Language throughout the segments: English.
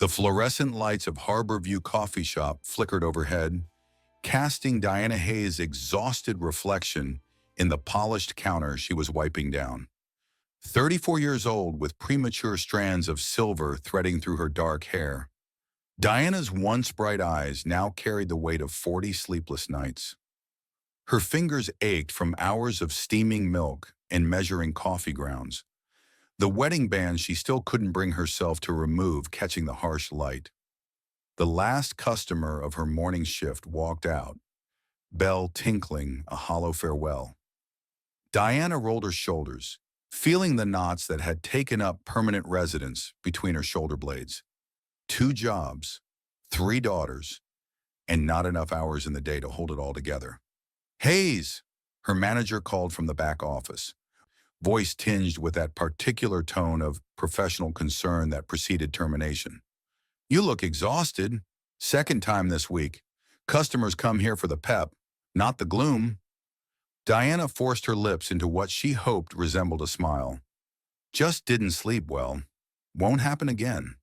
The fluorescent lights of Harborview Coffee Shop flickered overhead, casting Diana Hayes' exhausted reflection in the polished counter she was wiping down. 34 years old with premature strands of silver threading through her dark hair, Diana's once bright eyes now carried the weight of 40 sleepless nights. Her fingers ached from hours of steaming milk and measuring coffee grounds, the wedding band she still couldn't bring herself to remove catching the harsh light. The last customer of her morning shift walked out, bell tinkling a hollow farewell. Diana rolled her shoulders, feeling the knots that had taken up permanent residence between her shoulder blades. 2 jobs, 3 daughters, and not enough hours in the day to hold it all together. "Hayes!" her manager called from the back office, voice tinged with that particular tone of professional concern that preceded termination. "You look exhausted. Second time this week. Customers come here for the pep, not the gloom." Diana forced her lips into what she hoped resembled a smile. "Just didn't sleep well. Won't happen again."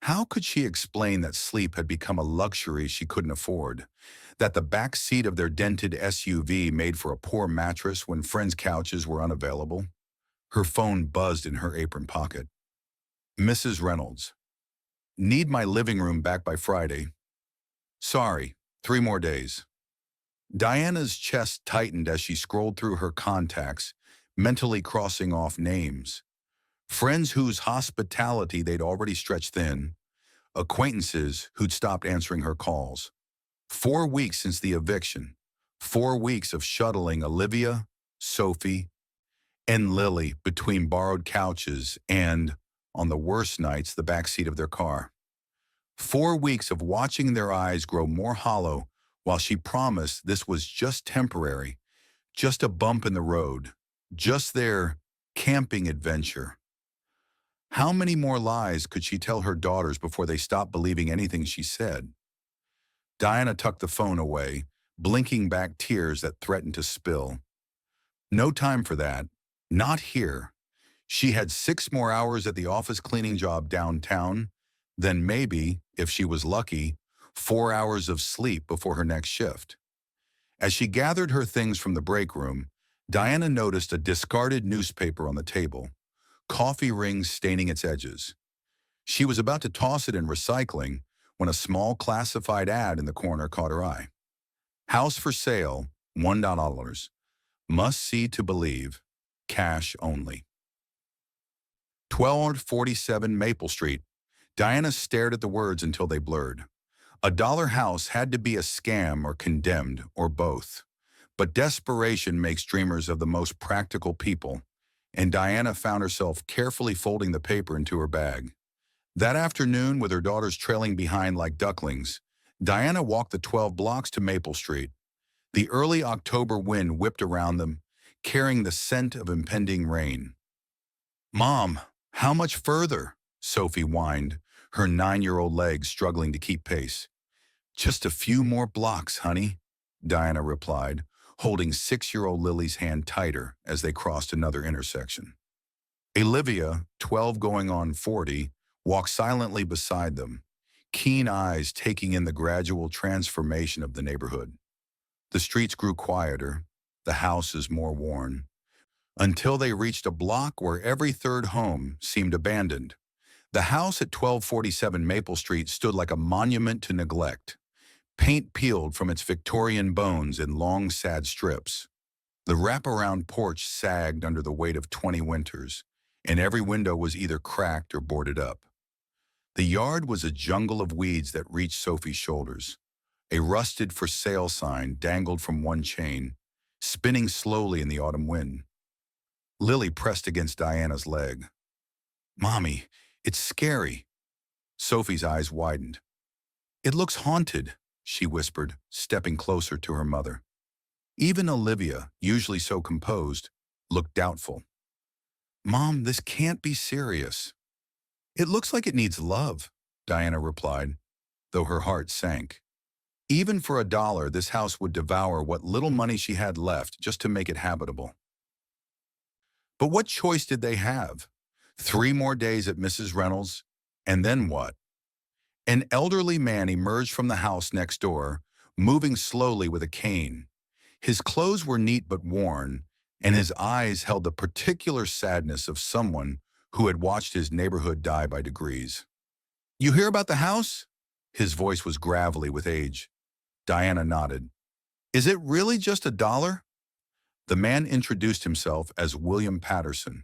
How could she explain that sleep had become a luxury she couldn't afford? That the back seat of their dented SUV made for a poor mattress when friends' couches were unavailable? Her phone buzzed in her apron pocket. "Mrs. Reynolds. Need my living room back by Friday. Sorry, 3 more days." Diana's chest tightened as she scrolled through her contacts, mentally crossing off names. Friends whose hospitality they'd already stretched thin, acquaintances who'd stopped answering her calls. 4 weeks since the eviction, 4 weeks of shuttling Olivia, Sophie, and Lily between borrowed couches and, on the worst nights, the backseat of their car. 4 weeks of watching their eyes grow more hollow while she promised this was just temporary, just a bump in the road, just their camping adventure. How many more lies could she tell her daughters before they stopped believing anything she said? Diana tucked the phone away, blinking back tears that threatened to spill. No time for that. Not here. She had 6 more hours at the office cleaning job downtown, then maybe, if she was lucky, 4 hours of sleep before her next shift. As she gathered her things from the break room, Diana noticed a discarded newspaper on the table, coffee rings staining its edges. She was about to toss it in recycling when a small classified ad in the corner caught her eye. "House for sale, $1. Must see to believe. Cash only." 1247 Maple Street. Diana stared at the words until they blurred. A dollar house had to be a scam or condemned, or both. But desperation makes dreamers of the most practical people, and Diana found herself carefully folding the paper into her bag. That afternoon, with her daughters trailing behind like ducklings, Diana walked the 12 blocks to Maple Street. The early October wind whipped around them, carrying the scent of impending rain. "Mom, how much further?" Sophie whined, her 9-year-old legs struggling to keep pace. "Just a few more blocks, honey," Diana replied, holding 6-year-old Lily's hand tighter as they crossed another intersection. Olivia, 12 going on 40, walked silently beside them, keen eyes taking in the gradual transformation of the neighborhood. The streets grew quieter, the houses more worn, until they reached a block where every third home seemed abandoned. The house at 1247 Maple Street stood like a monument to neglect, paint peeled from its Victorian bones in long, sad strips. The wraparound porch sagged under the weight of 20 winters, and every window was either cracked or boarded up. The yard was a jungle of weeds that reached Sophie's shoulders. A rusted for sale sign dangled from one chain, spinning slowly in the autumn wind. Lily pressed against Diana's leg. "Mommy, it's scary." Sophie's eyes widened. "It looks haunted," she whispered, stepping closer to her mother. Even Olivia, usually so composed, looked doubtful. "Mom, this can't be serious." "It looks like it needs love," Diana replied, though her heart sank. Even for $1, this house would devour what little money she had left just to make it habitable. But what choice did they have? 3 more days at Mrs. Reynolds, and then what? An elderly man emerged from the house next door, moving slowly with a cane. His clothes were neat but worn, and his eyes held the particular sadness of someone who had watched his neighborhood die by degrees. "You hear about the house?" His voice was gravelly with age. Diana nodded. "Is it really just $1?" The man introduced himself as William Patterson.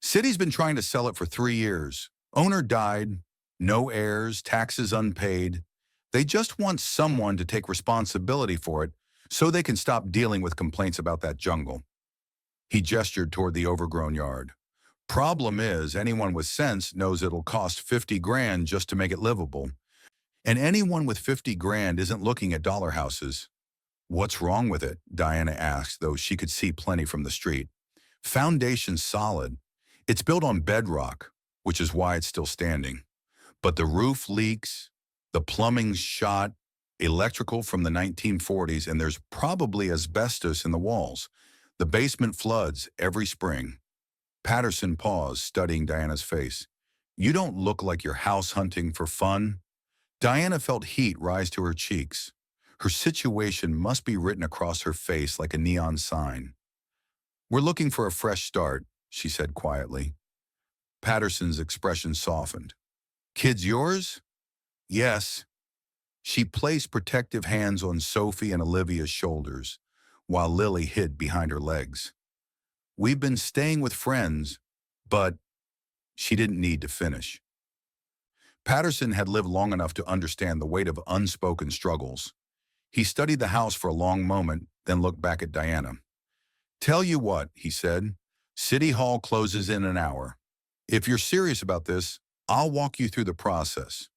"City's been trying to sell it for 3 years. Owner died, no heirs, taxes unpaid. They just want someone to take responsibility for it so they can stop dealing with complaints about that jungle." He gestured toward the overgrown yard. "Problem is, anyone with sense knows it'll cost 50 grand just to make it livable. And anyone with 50 grand isn't looking at dollar houses." "What's wrong with it?" Diana asked, though she could see plenty from the street. "Foundation's solid. It's built on bedrock, which is why it's still standing. But the roof leaks, the plumbing's shot, electrical from the 1940s, and there's probably asbestos in the walls. The basement floods every spring." Patterson paused, studying Diana's face. "You don't look like you're house hunting for fun." Diana felt heat rise to her cheeks. Her situation must be written across her face like a neon sign. "We're looking for a fresh start," she said quietly. Patterson's expression softened. "Kids yours?" "Yes." She placed protective hands on Sophie and Olivia's shoulders, while Lily hid behind her legs. "We've been staying with friends, but—" She didn't need to finish. Patterson had lived long enough to understand the weight of unspoken struggles. He studied the house for a long moment, then looked back at Diana. "Tell you what," he said, "City Hall closes in an hour. If you're serious about this, I'll walk you through the process.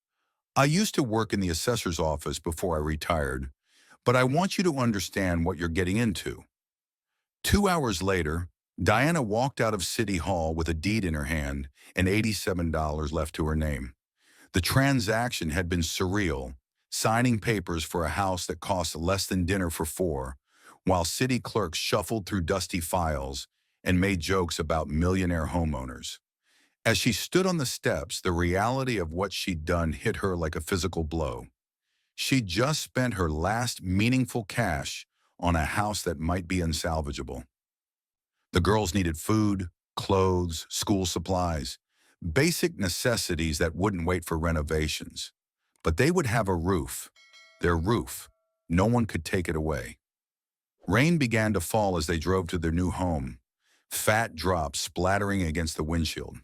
I used to work in the assessor's office before I retired, but I want you to understand what you're getting into." 2 hours later, Diana walked out of City Hall with a deed in her hand and $87 left to her name. The transaction had been surreal, signing papers for a house that cost less than dinner for four, while city clerks shuffled through dusty files and made jokes about millionaire homeowners. As she stood on the steps, the reality of what she'd done hit her like a physical blow. She'd just spent her last meaningful cash on a house that might be unsalvageable. The girls needed food, clothes, school supplies, basic necessities that wouldn't wait for renovations. But they would have a roof, their roof. No one could take it away. Rain began to fall as they drove to their new home, fat drops splattering against the windshield.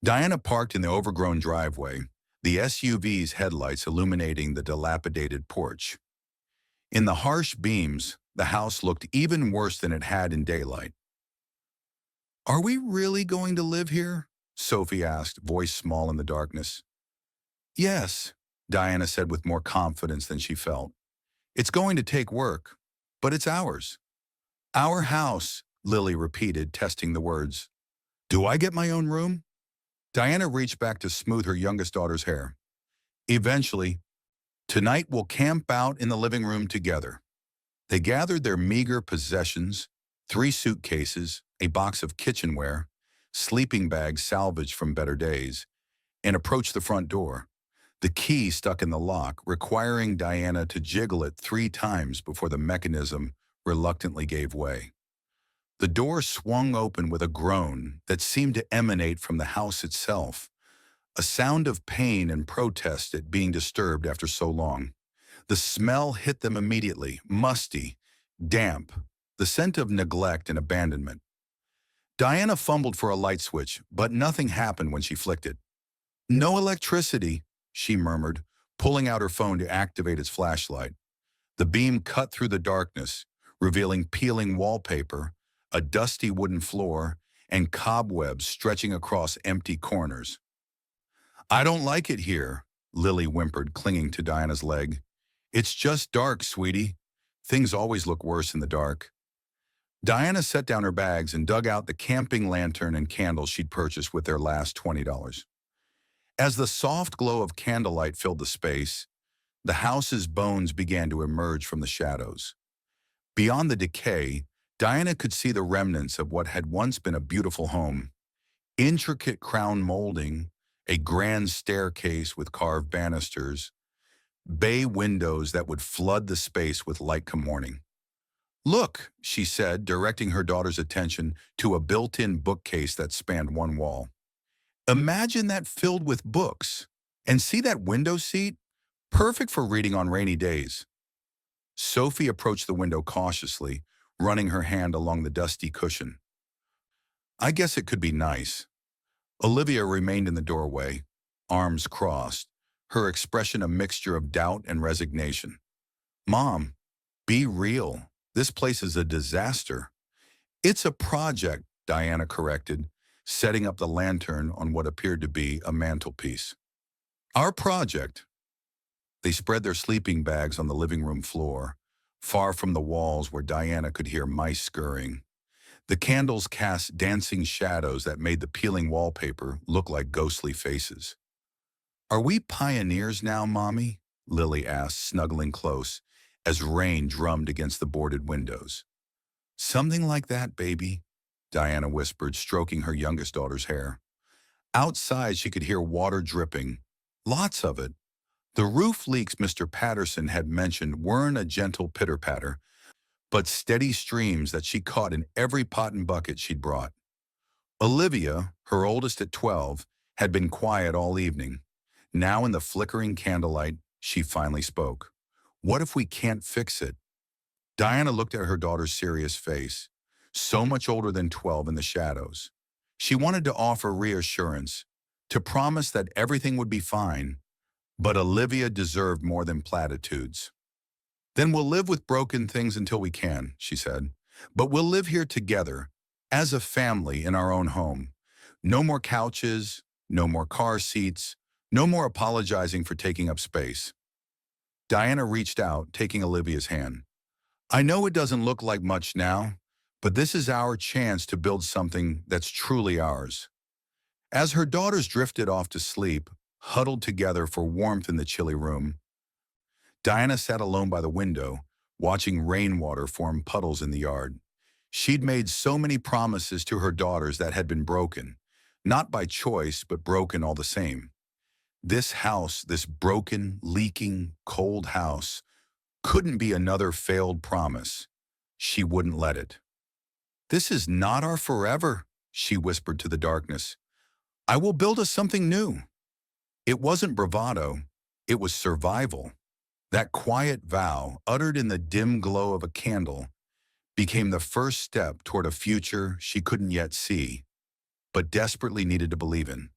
Diana parked in the overgrown driveway, the SUV's headlights illuminating the dilapidated porch. In the harsh beams, the house looked even worse than it had in daylight. "Are we really going to live here?" Sophie asked, voice small in the darkness. "Yes," Diana said with more confidence than she felt. "It's going to take work, but it's ours." "Our house," Lily repeated, testing the words. "Do I get my own room?" Diana reached back to smooth her youngest daughter's hair. "Eventually. Tonight we'll camp out in the living room together." They gathered their meager possessions, 3 suitcases, a box of kitchenware, sleeping bags salvaged from better days, and approached the front door. The key stuck in the lock, requiring Diana to jiggle it 3 times before the mechanism reluctantly gave way. The door swung open with a groan that seemed to emanate from the house itself, a sound of pain and protest at being disturbed after so long. The smell hit them immediately, musty, damp, the scent of neglect and abandonment. Diana fumbled for a light switch, but nothing happened when she flicked it. "No electricity," she murmured, pulling out her phone to activate its flashlight. The beam cut through the darkness, revealing peeling wallpaper, a dusty wooden floor, and cobwebs stretching across empty corners. "I don't like it here," Lily whimpered, clinging to Diana's leg. "It's just dark, sweetie. Things always look worse in the dark." Diana set down her bags and dug out the camping lantern and candles she'd purchased with their last $20. As the soft glow of candlelight filled the space, the house's bones began to emerge from the shadows. Beyond the decay, Diana could see the remnants of what had once been a beautiful home. Intricate crown molding, a grand staircase with carved banisters, bay windows that would flood the space with light come morning. Look, she said, directing her daughter's attention to a built-in bookcase that spanned one wall. Imagine that filled with books. And see that window seat? Perfect for reading on rainy days. Sophie approached the window cautiously, running her hand along the dusty cushion. I guess it could be nice. Olivia remained in the doorway, arms crossed, her expression a mixture of doubt and resignation. Mom, be real. This place is a disaster. It's a project, Diana corrected, setting up the lantern on what appeared to be a mantelpiece. Our project. They spread their sleeping bags on the living room floor, far from the walls where Diana could hear mice scurrying. The candles cast dancing shadows that made the peeling wallpaper look like ghostly faces. Are we pioneers now, Mommy? Lily asked, snuggling close, as rain drummed against the boarded windows. Something like that, baby, Diana whispered, stroking her youngest daughter's hair. Outside, she could hear water dripping. Lots of it. The roof leaks Mr. Patterson had mentioned weren't a gentle pitter-patter, but steady streams that she caught in every pot and bucket she'd brought. Olivia, her oldest at 12, had been quiet all evening. Now in the flickering candlelight, she finally spoke. What if we can't fix it? Diana looked at her daughter's serious face, so much older than 12 in the shadows. She wanted to offer reassurance, to promise that everything would be fine, but Olivia deserved more than platitudes. Then we'll live with broken things until we can, she said. But we'll live here together, as a family in our own home. No more couches, no more car seats, no more apologizing for taking up space. Diana reached out, taking Olivia's hand. I know it doesn't look like much now, but this is our chance to build something that's truly ours. As her daughters drifted off to sleep, huddled together for warmth in the chilly room, Diana sat alone by the window, watching rainwater form puddles in the yard. She'd made so many promises to her daughters that had been broken, not by choice, but broken all the same. This house, this broken, leaking, cold house, couldn't be another failed promise. She wouldn't let it. This is not our forever, she whispered to the darkness. I will build us something new. It wasn't bravado, it was survival. That quiet vow, uttered in the dim glow of a candle, became the first step toward a future she couldn't yet see, but desperately needed to believe in.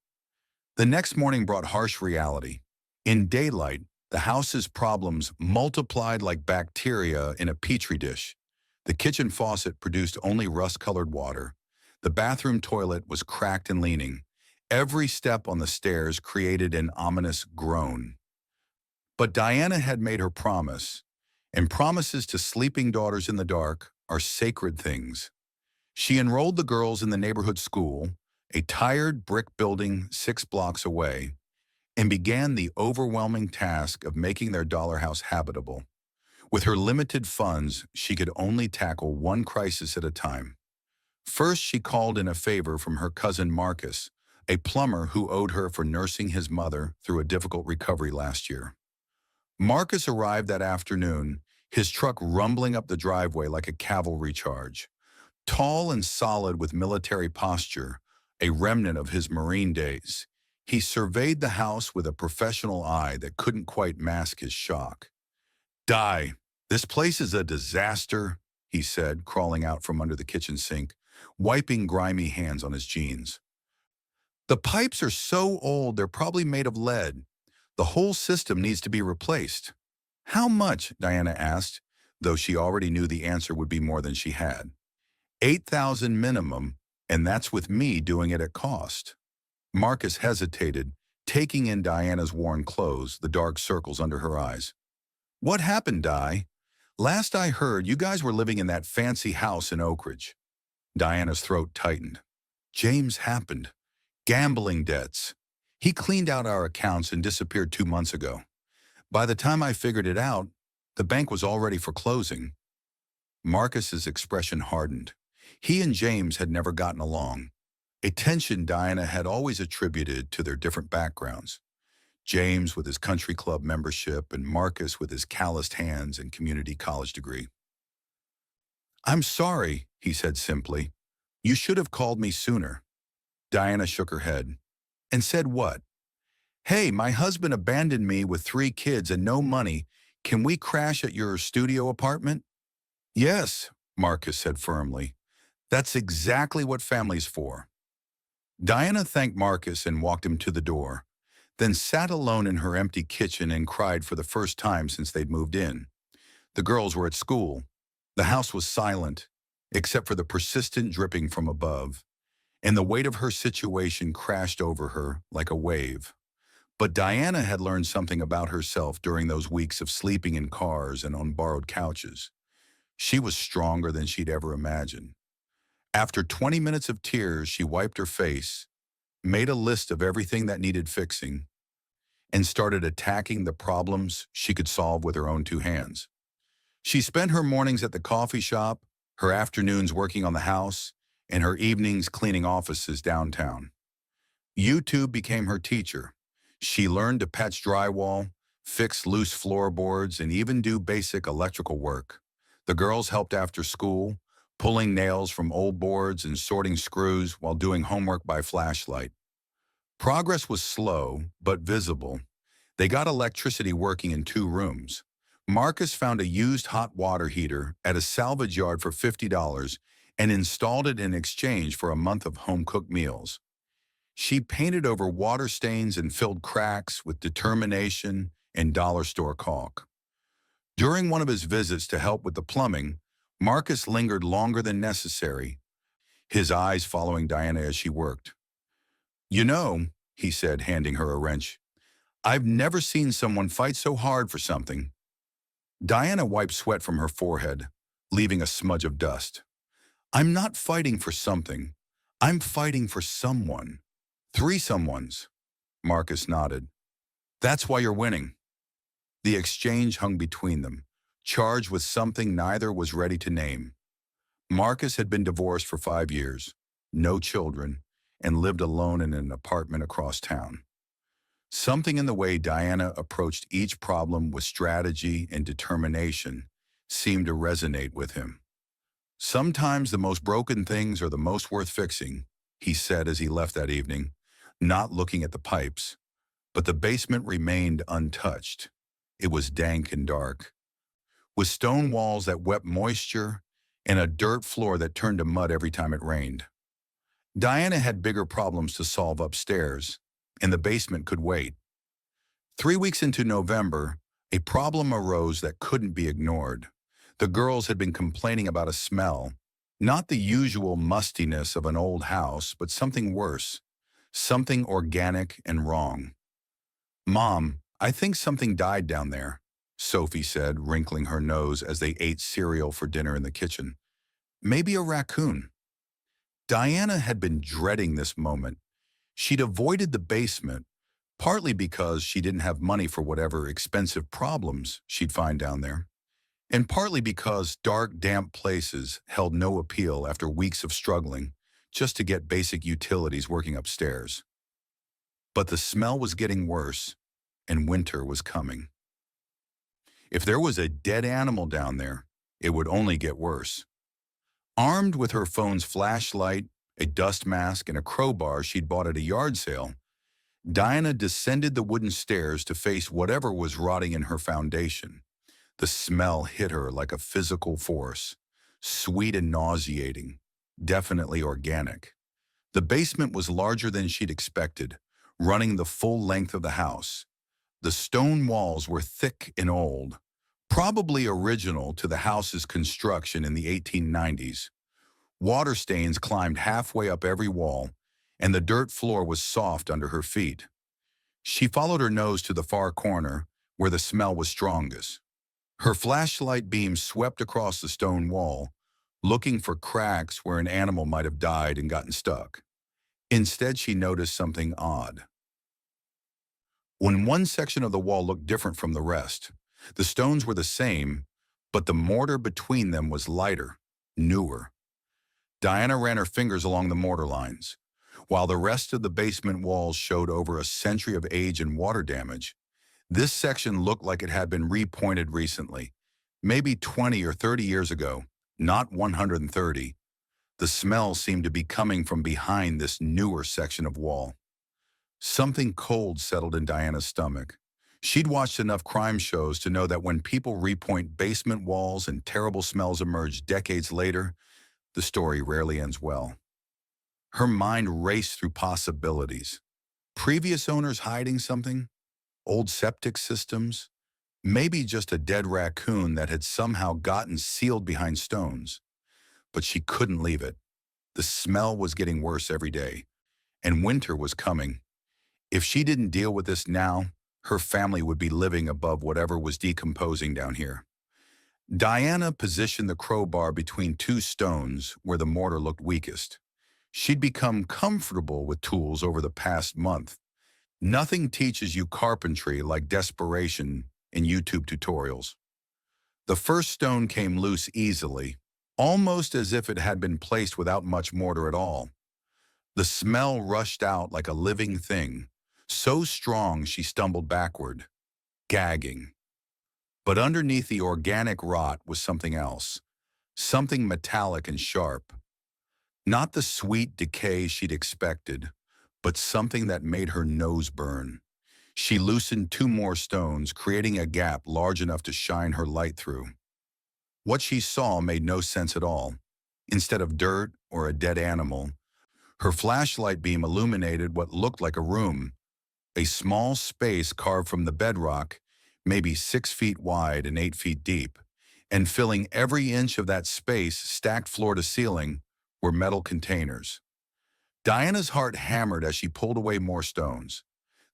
The next morning brought harsh reality. In daylight, the house's problems multiplied like bacteria in a petri dish. The kitchen faucet produced only rust-colored water. The bathroom toilet was cracked and leaning. Every step on the stairs created an ominous groan. But Diana had made her promise, and promises to sleeping daughters in the dark are sacred things. She enrolled the girls in the neighborhood school, a tired brick building 6 blocks away, and began the overwhelming task of making their dollar house habitable. With her limited funds, she could only tackle one crisis at a time. First, she called in a favor from her cousin Marcus, a plumber who owed her for nursing his mother through a difficult recovery last year. Marcus arrived that afternoon, his truck rumbling up the driveway like a cavalry charge. Tall and solid with military posture, a remnant of his Marine days, he surveyed the house with a professional eye that couldn't quite mask his shock. "Di, this place is a disaster," he said, crawling out from under the kitchen sink, wiping grimy hands on his jeans. "The pipes are so old they're probably made of lead. The whole system needs to be replaced." "How much?" Diana asked, though she already knew the answer would be more than she had. $8,000 minimum, and that's with me doing it at cost. Marcus hesitated, taking in Diana's worn clothes, the dark circles under her eyes. "What happened, Di? Last I heard, you guys were living in that fancy house in Oak Ridge." Diana's throat tightened. "James happened. Gambling debts. He cleaned out our accounts and disappeared 2 months ago. By the time I figured it out, the bank was all ready for closing." Marcus's expression hardened. He and James had never gotten along. a tension Diana had always attributed to their different backgrounds. James with his country club membership and Marcus with his calloused hands and community college degree. "I'm sorry," he said simply. "You should have called me sooner." Diana shook her head. "And said what?" "Hey, my husband abandoned me with 3 kids and no money. Can we crash at your studio apartment?" "Yes," Marcus said firmly. "That's exactly what family's for." Diana thanked Marcus and walked him to the door, then sat alone in her empty kitchen and cried for the first time since they'd moved in. The girls were at school. The house was silent, except for the persistent dripping from above, and the weight of her situation crashed over her like a wave. But Diana had learned something about herself during those weeks of sleeping in cars and on borrowed couches. She was stronger than she'd ever imagined. After 20 minutes of tears, she wiped her face, made a list of everything that needed fixing, and started attacking the problems she could solve with her own 2 hands. She spent her mornings at the coffee shop, her afternoons working on the house, and her evenings cleaning offices downtown. YouTube became her teacher. She learned to patch drywall, fix loose floorboards, and even do basic electrical work. The girls helped after school, pulling nails from old boards and sorting screws while doing homework by flashlight. Progress was slow, but visible. They got electricity working in 2 rooms. Marcus found a used hot water heater at a salvage yard for $50 and installed it in exchange for a month of home-cooked meals. She painted over water stains and filled cracks with determination and dollar store caulk. During one of his visits to help with the plumbing, Marcus lingered longer than necessary, his eyes following Diana as she worked. "You know," he said, handing her a wrench, "I've never seen someone fight so hard for something." Diana wiped sweat from her forehead, leaving a smudge of dust. "I'm not fighting for something. I'm fighting for someone. 3 someones." Marcus nodded. "That's why you're winning." The exchange hung between them, charged with something neither was ready to name. Marcus had been divorced for 5 years, no children, and lived alone in an apartment across town. Something in the way Diana approached each problem with strategy and determination seemed to resonate with him. "Sometimes the most broken things are the most worth fixing," he said as he left that evening, not looking at the pipes. But the basement remained untouched. It was dank and dark, with stone walls that wept moisture and a dirt floor that turned to mud every time it rained. Diana had bigger problems to solve upstairs, and the basement could wait. 3 weeks into November, a problem arose that couldn't be ignored. The girls had been complaining about a smell, not the usual mustiness of an old house, but something worse, something organic and wrong. "Mom, I think something died down there," Sophie said, wrinkling her nose as they ate cereal for dinner in the kitchen. "Maybe a raccoon." Diana had been dreading this moment. She'd avoided the basement, partly because she didn't have money for whatever expensive problems she'd find down there, and partly because dark, damp places held no appeal after weeks of struggling just to get basic utilities working upstairs. But the smell was getting worse, and winter was coming. If there was a dead animal down there, it would only get worse. Armed with her phone's flashlight, a dust mask, and a crowbar she'd bought at a yard sale, Diana descended the wooden stairs to face whatever was rotting in her foundation. The smell hit her like a physical force, sweet and nauseating, definitely organic. The basement was larger than she'd expected, running the full length of the house. The stone walls were thick and old, probably original to the house's construction in the 1890s. Water stains climbed halfway up every wall, and the dirt floor was soft under her feet. She followed her nose to the far corner, where the smell was strongest. Her flashlight beam swept across the stone wall, looking for cracks where an animal might have died and gotten stuck. Instead, she noticed something odd. When one section of the wall looked different from the rest, the stones were the same, but the mortar between them was lighter, newer. Diana ran her fingers along the mortar lines. While the rest of the basement walls showed over a century of age and water damage, this section looked like it had been repointed recently, maybe 20 or 30 years ago, not 130. The smell seemed to be coming from behind this newer section of wall. Something cold settled in Diana's stomach. She'd watched enough crime shows to know that when people repoint basement walls and terrible smells emerge decades later, the story rarely ends well. Her mind raced through possibilities. Previous owners hiding something? Old septic systems? Maybe just a dead raccoon that had somehow gotten sealed behind stones. But she couldn't leave it. The smell was getting worse every day, and winter was coming. If she didn't deal with this now, her family would be living above whatever was decomposing down here. Diana positioned the crowbar between two stones where the mortar looked weakest. She'd become comfortable with tools over the past month. Nothing teaches you carpentry like desperation in YouTube tutorials. The first stone came loose easily, almost as if it had been placed without much mortar at all. The smell rushed out like a living thing, so strong she stumbled backward, gagging. But underneath the organic rot was something else, something metallic and sharp. Not the sweet decay she'd expected, but something that made her nose burn. She loosened two more stones, creating a gap large enough to shine her light through. What she saw made no sense at all. Instead of dirt or a dead animal, her flashlight beam illuminated what looked like a room, a small space carved from the bedrock, maybe 6 feet wide and 8 feet deep, and filling every inch of that space, stacked floor to ceiling, were metal containers. Diana's heart hammered as she pulled away more stones.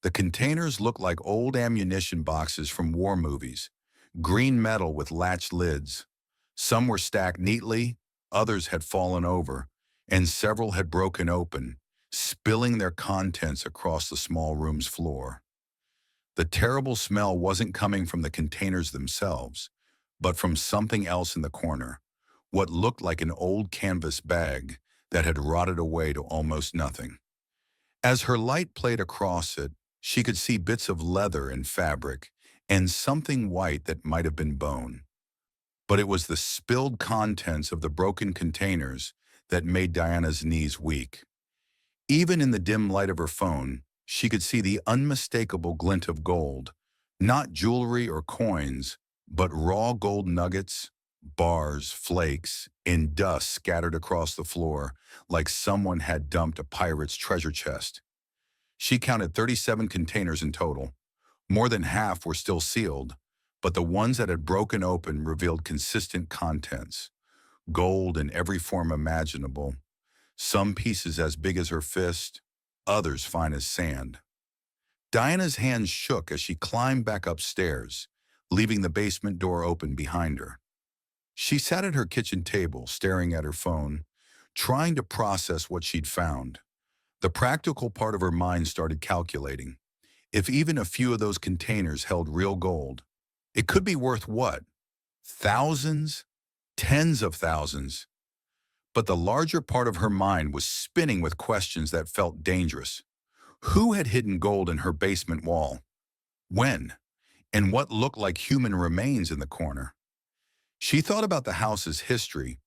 The containers looked like old ammunition boxes from war movies, green metal with latched lids. Some were stacked neatly, others had fallen over, and several had broken open, spilling their contents across the small room's floor. The terrible smell wasn't coming from the containers themselves, but from something else in the corner, what looked like an old canvas bag that had rotted away to almost nothing. As her light played across it, she could see bits of leather and fabric, and something white that might have been bone. But it was the spilled contents of the broken containers that made Diana's knees weak. Even in the dim light of her phone, she could see the unmistakable glint of gold, not jewelry or coins, but raw gold nuggets, bars, flakes, and dust scattered across the floor like someone had dumped a pirate's treasure chest. She counted 37 containers in total. More than half were still sealed, but the ones that had broken open revealed consistent contents. Gold in every form imaginable, some pieces as big as her fist, others fine as sand. Diana's hands shook as she climbed back upstairs, leaving the basement door open behind her. She sat at her kitchen table, staring at her phone, trying to process what she'd found. The practical part of her mind started calculating. If even a few of those containers held real gold, it could be worth what? Thousands? Tens of thousands? But the larger part of her mind was spinning with questions that felt dangerous. Who had hidden gold in her basement wall? When? And what looked like human remains in the corner? She thought about the house's history.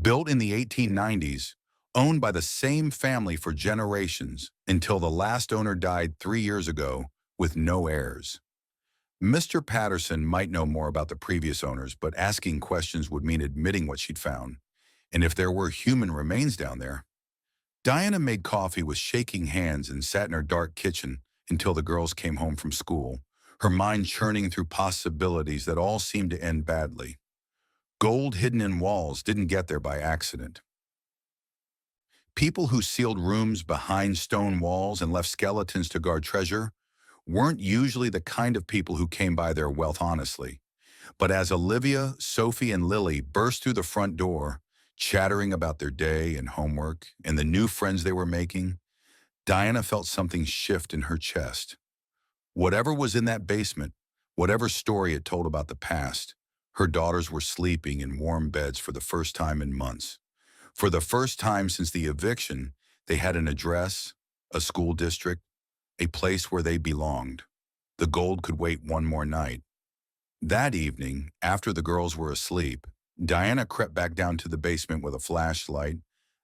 Built in the 1890s, owned by the same family for generations until the last owner died 3 years ago with no heirs. Mr. Patterson might know more about the previous owners, but asking questions would mean admitting what she'd found. And if there were human remains down there. Diana made coffee with shaking hands and sat in her dark kitchen until the girls came home from school, her mind churning through possibilities that all seemed to end badly. Gold hidden in walls didn't get there by accident. People who sealed rooms behind stone walls and left skeletons to guard treasure weren't usually the kind of people who came by their wealth honestly. But as Olivia, Sophie, and Lily burst through the front door, chattering about their day and homework and the new friends they were making, Diana felt something shift in her chest. Whatever was in that basement, whatever story it told about the past, her daughters were sleeping in warm beds for the first time in months. For the first time since the eviction, They had an address, a school district, a place where they belonged. The gold could wait one more night. That evening, after the girls were asleep, Diana crept back down to the basement with a flashlight,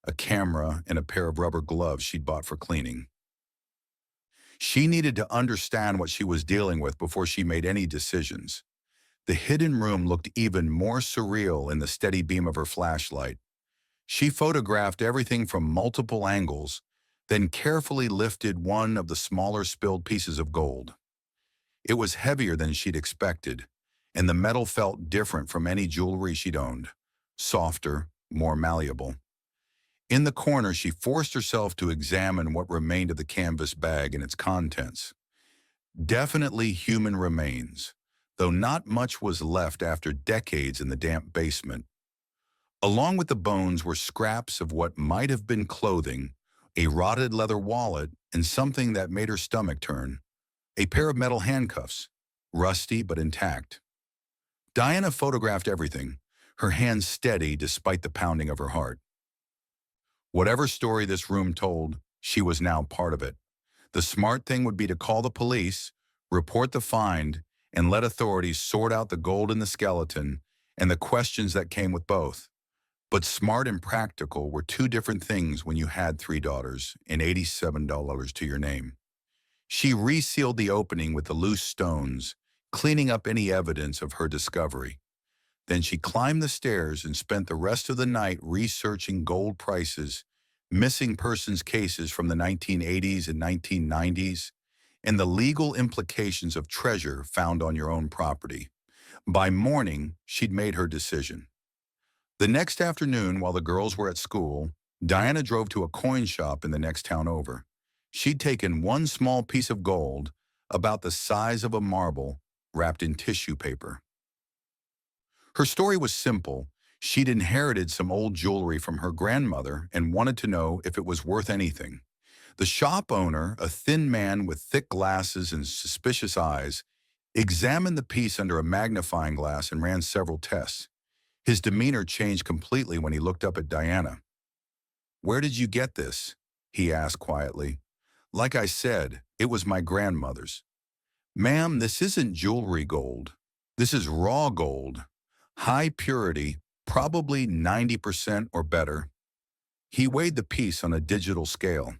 a camera, and a pair of rubber gloves she'd bought for cleaning. She needed to understand what she was dealing with before she made any decisions. The hidden room looked even more surreal in the steady beam of her flashlight. She photographed everything from multiple angles, then carefully lifted one of the smaller spilled pieces of gold. It was heavier than she'd expected, and the metal felt different from any jewelry she'd owned, softer, more malleable. In the corner, she forced herself to examine what remained of the canvas bag and its contents. Definitely human remains, though not much was left after decades in the damp basement. Along with the bones were scraps of what might have been clothing, a rotted leather wallet, and something that made her stomach turn, a pair of metal handcuffs, rusty but intact. Diana photographed everything, her hands steady despite the pounding of her heart. Whatever story this room told, she was now part of it. The smart thing would be to call the police, report the find, and let authorities sort out the gold and the skeleton and the questions that came with both. But smart and practical were two different things when you had three daughters and $87 to your name. She resealed the opening with the loose stones, cleaning up any evidence of her discovery. Then she climbed the stairs and spent the rest of the night researching gold prices, missing persons cases from the 1980s and 1990s, and the legal implications of treasure found on your own property. By morning, she'd made her decision. The next afternoon, while the girls were at school, Diana drove to a coin shop in the next town over. She'd taken one small piece of gold, about the size of a marble, wrapped in tissue paper. Her story was simple. She'd inherited some old jewelry from her grandmother and wanted to know if it was worth anything. The shop owner, a thin man with thick glasses and suspicious eyes, examined the piece under a magnifying glass and ran several tests. His demeanor changed completely when he looked up at Diana. "Where did you get this?" he asked quietly. "Like I said, it was my grandmother's." "Ma'am, this isn't jewelry gold. This is raw gold. High purity, probably 90% or better." He weighed the piece on a digital scale.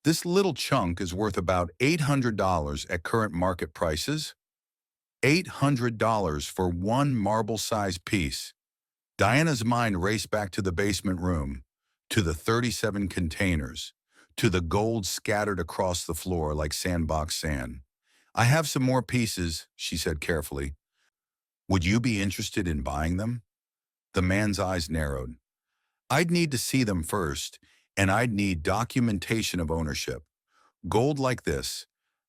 "This little chunk is worth about $800 at current market prices." $800 for one marble-sized piece. Diana's mind raced back to the basement room, to the 37 containers, to the gold scattered across the floor like sandbox sand. "I have some more pieces," she said carefully. "Would you be interested in buying them?" The man's eyes narrowed. "I'd need to see them first, and I'd need documentation of ownership. Gold like this,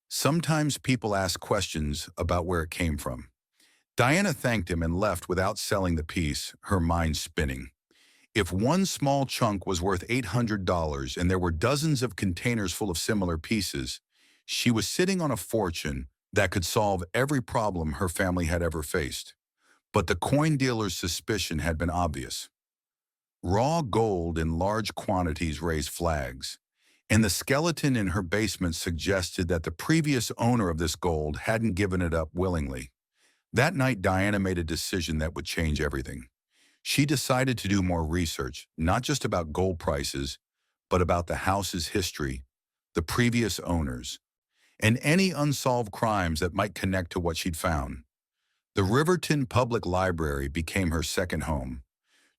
sometimes people ask questions about where it came from." Diana thanked him and left without selling the piece, her mind spinning. If one small chunk was worth $800 and there were dozens of containers full of similar pieces, she was sitting on a fortune that could solve every problem her family had ever faced. But the coin dealer's suspicion had been obvious. Raw gold in large quantities raised flags, and the skeleton in her basement suggested that the previous owner of this gold hadn't given it up willingly. That night, Diana made a decision that would change everything. She decided to do more research, not just about gold prices, but about the house's history, the previous owners, and any unsolved crimes that might connect to what she'd found. The Riverton Public Library became her second home.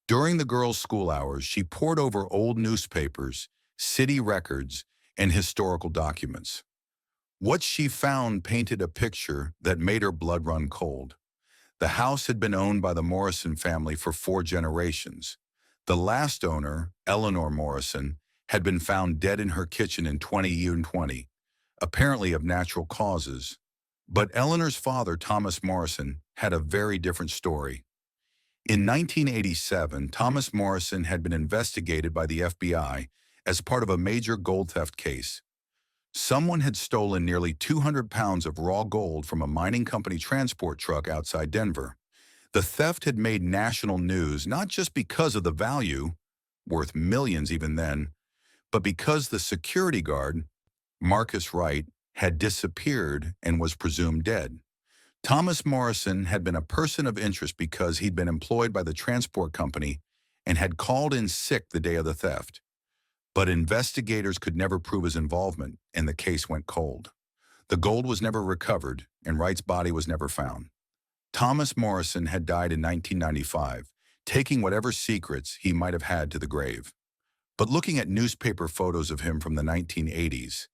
During the girls' school hours, she pored over old newspapers, city records, and historical documents. What she found painted a picture that made her blood run cold. The house had been owned by the Morrison family for 4 generations. The last owner, Eleanor Morrison, had been found dead in her kitchen in 2020, apparently of natural causes. But Eleanor's father, Thomas Morrison, had a very different story. In 1987, Thomas Morrison had been investigated by the FBI as part of a major gold theft case. Someone had stolen nearly 200 pounds of raw gold from a mining company transport truck outside Denver. The theft had made national news not just because of the value, worth millions even then, But because the security guard, Marcus Wright, had disappeared and was presumed dead, Thomas Morrison had been a person of interest because he'd been employed by the transport company and had called in sick the day of the theft. But investigators could never prove his involvement, and the case went cold. The gold was never recovered, and Wright's body was never found. Thomas Morrison had died in 1995, taking whatever secrets he might have had to the grave. But looking at newspaper photos of him from the 1980s,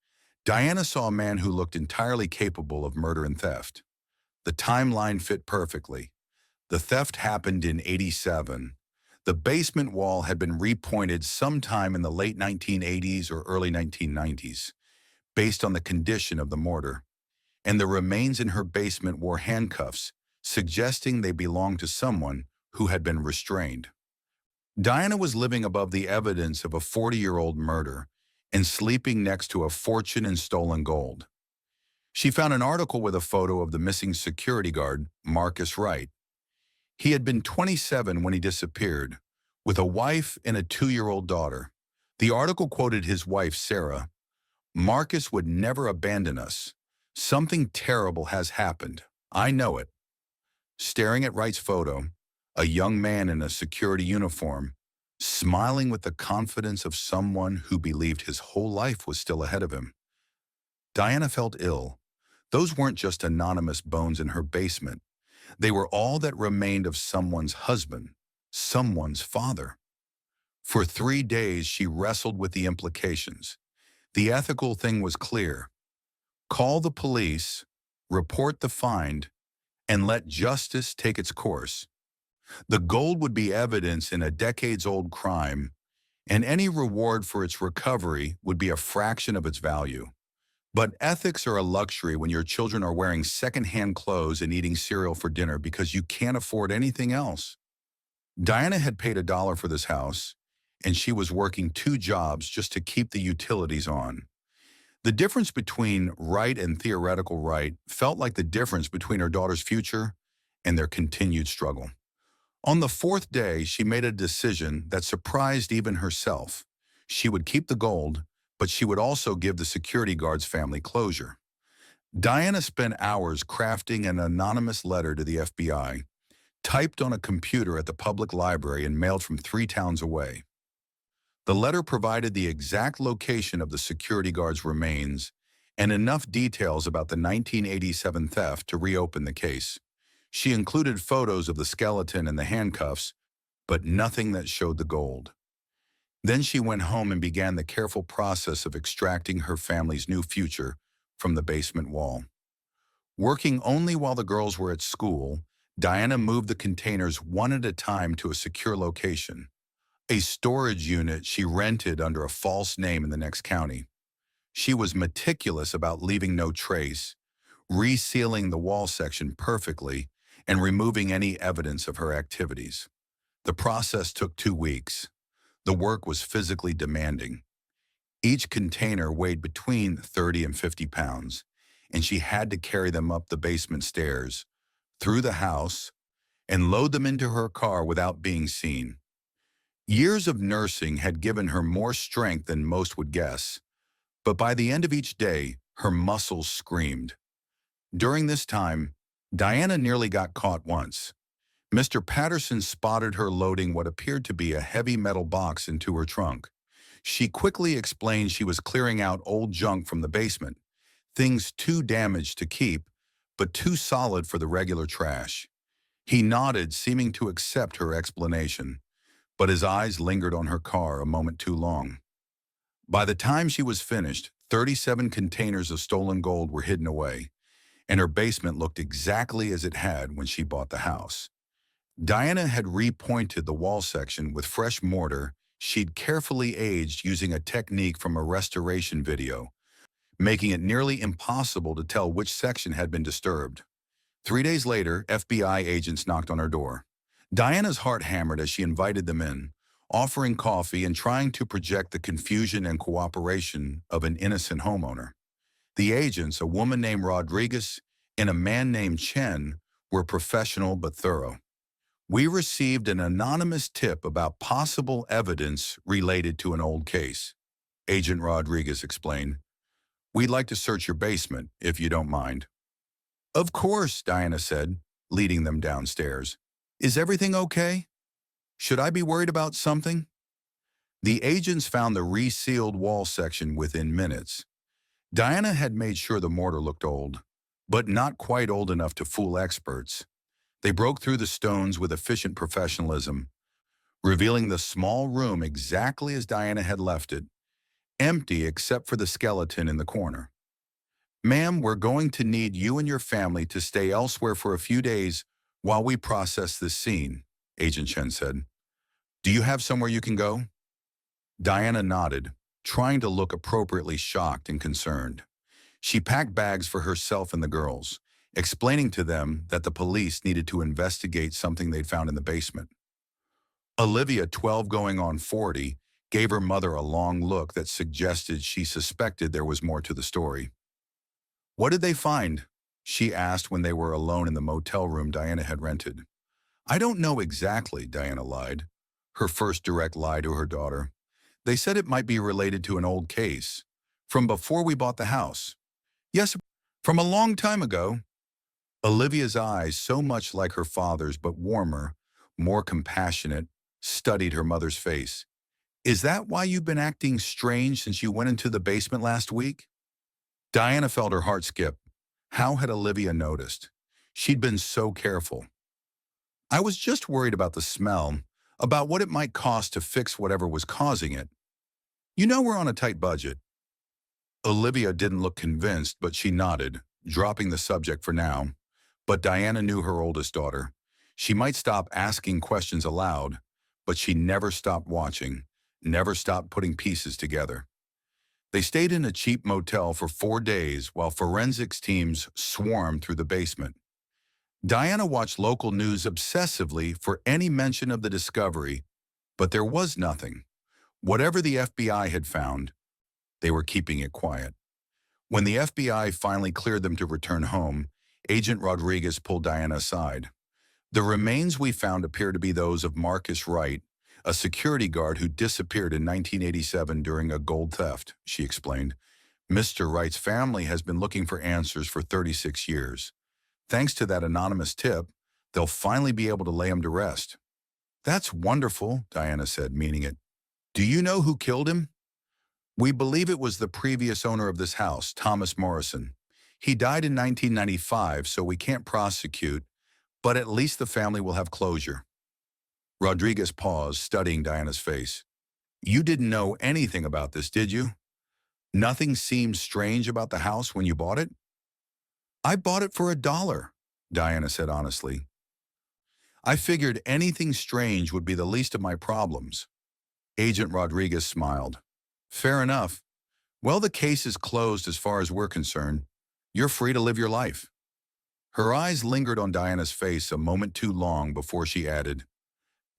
Diana saw a man who looked entirely capable of murder and theft. The timeline fit perfectly. The theft happened in '87. The basement wall had been repointed sometime in the late 1980s or early 1990s, based on the condition of the mortar, and the remains in her basement wore handcuffs, suggesting they belonged to someone who had been restrained. Diana was living above the evidence of a 40-year-old murder and sleeping next to a fortune in stolen gold. She found an article with a photo of the missing security guard, Marcus Wright. He had been 27 when he disappeared, with a wife and a 2-year-old daughter. The article quoted his wife, Sarah. "Marcus would never abandon us. Something terrible has happened. I know it." Staring at Wright's photo, a young man in a security uniform, smiling with the confidence of someone who believed his whole life was still ahead of him. Diana felt ill. Those weren't just anonymous bones in her basement. They were all that remained of someone's husband, someone's father. For 3 days, she wrestled with the implications. The ethical thing was clear. Call the police, report the find, and let justice take its course. The gold would be evidence in a decades-old crime, and any reward for its recovery would be a fraction of its value. But ethics are a luxury when your children are wearing second-hand clothes and eating cereal for dinner because you can't afford anything else. Diana had paid $1 for this house, and she was working 2 jobs just to keep the utilities on. The difference between right and theoretical right felt like the difference between her daughter's future and their continued struggle. On the 4th day, she made a decision that surprised even herself. She would keep the gold, but she would also give the security guard's family closure. Diana spent hours crafting an anonymous letter to the FBI, typed on a computer at the public library and mailed from 3 towns away. The letter provided the exact location of the security guard's remains and enough details about the 1987 theft to reopen the case. She included photos of the skeleton and the handcuffs, but nothing that showed the gold. Then she went home and began the careful process of extracting her family's new future from the basement wall. Working only while the girls were at school, Diana moved the containers one at a time to a secure location, a storage unit she rented under a false name in the next county. She was meticulous about leaving no trace, resealing the wall section perfectly, and removing any evidence of her activities. The process took 2 weeks. The work was physically demanding. Each container weighed between 30 and 50 pounds, and she had to carry them up the basement stairs, through the house, and load them into her car without being seen. Years of nursing had given her more strength than most would guess, but by the end of each day, her muscles screamed. During this time, Diana nearly got caught once. Mr. Patterson spotted her loading what appeared to be a heavy metal box into her trunk. She quickly explained she was clearing out old junk from the basement, things too damaged to keep, but too solid for the regular trash. He nodded, seeming to accept her explanation, but his eyes lingered on her car a moment too long. By the time she was finished, 37 containers of stolen gold were hidden away, and her basement looked exactly as it had when she bought the house. Diana had repointed the wall section with fresh mortar she'd carefully aged using a technique from a restoration video, making it nearly impossible to tell which section had been disturbed. 3 days later, FBI agents knocked on her door. Diana's heart hammered as she invited them in, offering coffee and trying to project the confusion and cooperation of an innocent homeowner. The agents, a woman named Rodriguez and a man named Chen, were professional but thorough. "We received an anonymous tip about possible evidence related to an old case." Agent Rodriguez explained. "We'd like to search your basement, if you don't mind." "Of course," Diana said, leading them downstairs. "Is everything okay? Should I be worried about something?" The agents found the resealed wall section within minutes. Diana had made sure the mortar looked old, but not quite old enough to fool experts. They broke through the stones with efficient professionalism, revealing the small room exactly as Diana had left it, empty except for the skeleton in the corner. "Ma'am, we're going to need you and your family to stay elsewhere for a few days while we process this scene," Agent Chen said. "Do you have somewhere you can go?" Diana nodded, trying to look appropriately shocked and concerned. She packed bags for herself and the girls, explaining to them that the police needed to investigate something they'd found in the basement. Olivia, 12 going on 40, gave her mother a long look that suggested she suspected there was more to the story. "What did they find?" she asked when they were alone in the motel room Diana had rented. "I don't know exactly," Diana lied, her first direct lie to her daughter. "They said it might be related to an old case, from before we bought the house." "Yes, from a long time ago." Olivia's eyes, so much like her father's but warmer, more compassionate, studied her mother's face. "Is that why you've been acting strange since you went into the basement last week?" Diana felt her heart skip. How had Olivia noticed? She'd been so careful. "I was just worried about the smell, about what it might cost to fix whatever was causing it. You know we're on a tight budget." Olivia didn't look convinced, but she nodded, dropping the subject for now. But Diana knew her oldest daughter. She might stop asking questions aloud, but she never stopped watching, never stopped putting pieces together. They stayed in a cheap motel for 4 days while forensics teams swarmed through the basement. Diana watched local news obsessively for any mention of the discovery, but there was nothing. Whatever the FBI had found, they were keeping it quiet. When the FBI finally cleared them to return home, Agent Rodriguez pulled Diana aside. "The remains we found appear to be those of Marcus Wright, a security guard who disappeared in 1987 during a gold theft," she explained. "Mr. Wright's family has been looking for answers for 36 years. Thanks to that anonymous tip, they'll finally be able to lay him to rest." "That's wonderful," Diana said, meaning it. "Do you know who killed him?" "We believe it was the previous owner of this house, Thomas Morrison. He died in 1995, so we can't prosecute, but at least the family will have closure." Rodriguez paused, studying Diana's face. "You didn't know anything about this, did you? Nothing seemed strange about the house when you bought it?" "I bought it for $1, Diana said honestly. "I figured anything strange would be the least of my problems." Agent Rodriguez smiled. "Fair enough. Well, the case is closed as far as we're concerned. You're free to live your life." Her eyes lingered on Diana's face a moment too long before she added,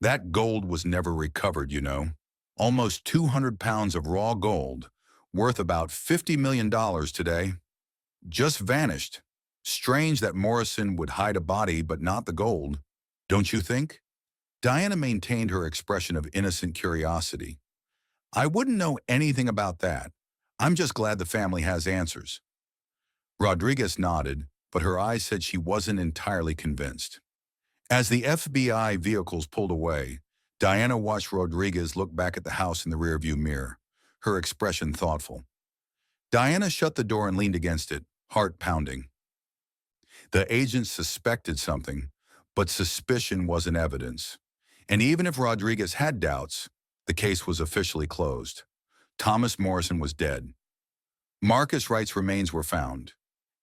"That gold was never recovered, you know. Almost 200 pounds of raw gold, worth about $50 million today. Just vanished. Strange that Morrison would hide a body but not the gold, don't you think?" Diana maintained her expression of innocent curiosity. "I wouldn't know anything about that. I'm just glad the family has answers." Rodriguez nodded, but her eyes said she wasn't entirely convinced. As the FBI vehicles pulled away, Diana watched Rodriguez look back at the house in the rearview mirror, her expression thoughtful. Diana shut the door and leaned against it, heart pounding. The agents suspected something, but suspicion wasn't evidence. And even if Rodriguez had doubts, the case was officially closed. Thomas Morrison was dead. Marcus Wright's remains were found,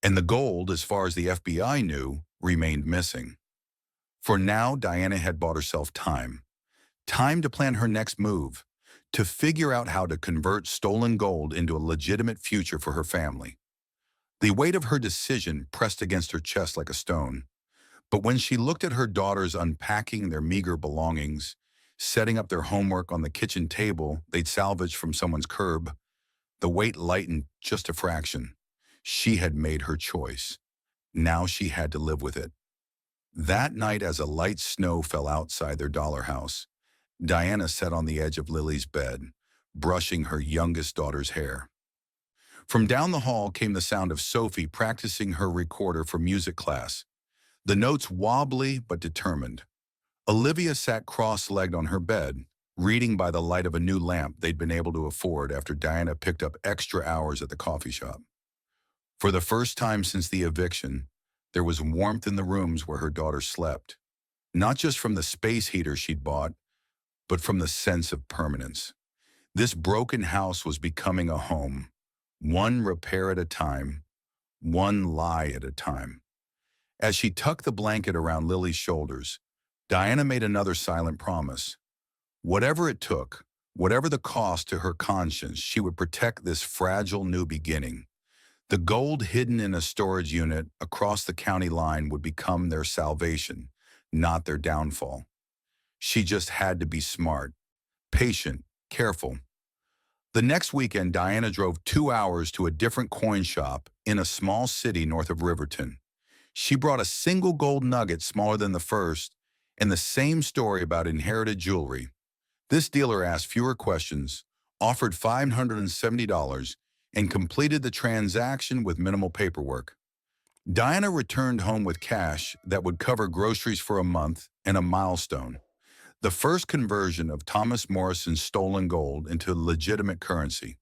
and the gold, as far as the FBI knew, remained missing. For now, Diana had bought herself time. Time to plan her next move, to figure out how to convert stolen gold into a legitimate future for her family. The weight of her decision pressed against her chest like a stone. But when she looked at her daughters unpacking their meager belongings, setting up their homework on the kitchen table they'd salvaged from someone's curb, the weight lightened just a fraction. She had made her choice. Now she had to live with it. That night, as a light snow fell outside their dollar house, Diana sat on the edge of Lily's bed, brushing her youngest daughter's hair. From down the hall came the sound of Sophie practicing her recorder for music class, the notes wobbly but determined. Olivia sat cross-legged on her bed, reading by the light of a new lamp they'd been able to afford after Diana picked up extra hours at the coffee shop. For the first time since the eviction, there was warmth in the rooms where her daughter slept, not just from the space heater she'd bought, but from the sense of permanence. This broken house was becoming a home, one repair at a time, one lie at a time. As she tucked the blanket around Lily's shoulders, Diana made another silent promise. Whatever it took, whatever the cost to her conscience, she would protect this fragile new beginning. The gold hidden in a storage unit across the county line would become their salvation, not their downfall. She just had to be smart, patient, careful. The next weekend, Diana drove 2 hours to a different coin shop in a small city north of Riverton. She brought a single gold nugget smaller than the first and the same story about inherited jewelry. This dealer asked fewer questions, offered $570, and completed the transaction with minimal paperwork. Diana returned home with cash that would cover groceries for a month and a milestone: the first conversion of Thomas Morrison's stolen gold into legitimate currency.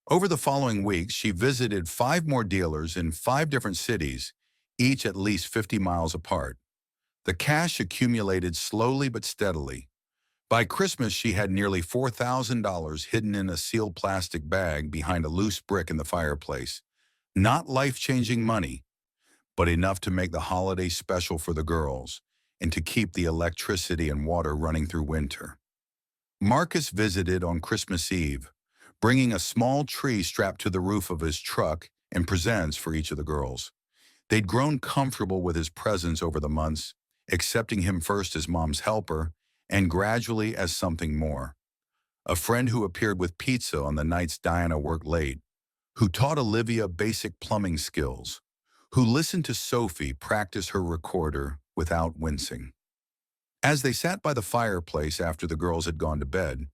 Over the following weeks, she visited 5 more dealers in 5 different cities, each at least 50 miles apart. The cash accumulated slowly but steadily. By Christmas, she had nearly $4,000 hidden in a sealed plastic bag behind a loose brick in the fireplace. Not life-changing money, but enough to make the holiday special for the girls and to keep the electricity and water running through winter. Marcus visited on Christmas Eve, bringing a small tree strapped to the roof of his truck and presents for each of the girls. They'd grown comfortable with his presence over the months, accepting him first as Mom's helper and gradually as something more. A friend who appeared with pizza on the nights Diana worked late, who taught Olivia basic plumbing skills, who listened to Sophie practice her recorder without wincing. As they sat by the fireplace after the girls had gone to bed,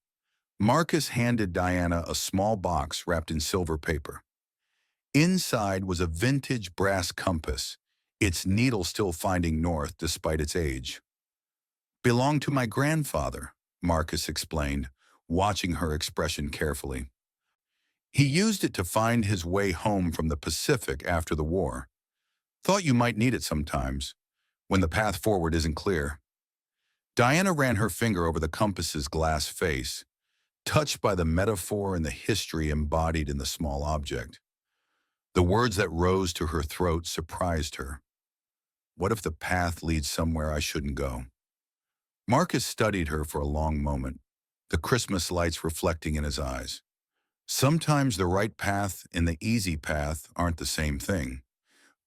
Marcus handed Diana a small box wrapped in silver paper. Inside was a vintage brass compass, its needle still finding north despite its age. "Belonged to my grandfather," Marcus explained, watching her expression carefully. "He used it to find his way home from the Pacific after the war. Thought you might need it sometimes, when the path forward isn't clear." Diana ran her finger over the compass's glass face, touched by the metaphor and the history embodied in the small object. The words that rose to her throat surprised her. What if the path leads somewhere I shouldn't go? Marcus studied her for a long moment, the Christmas lights reflecting in his eyes. Sometimes the right path and the easy path aren't the same thing,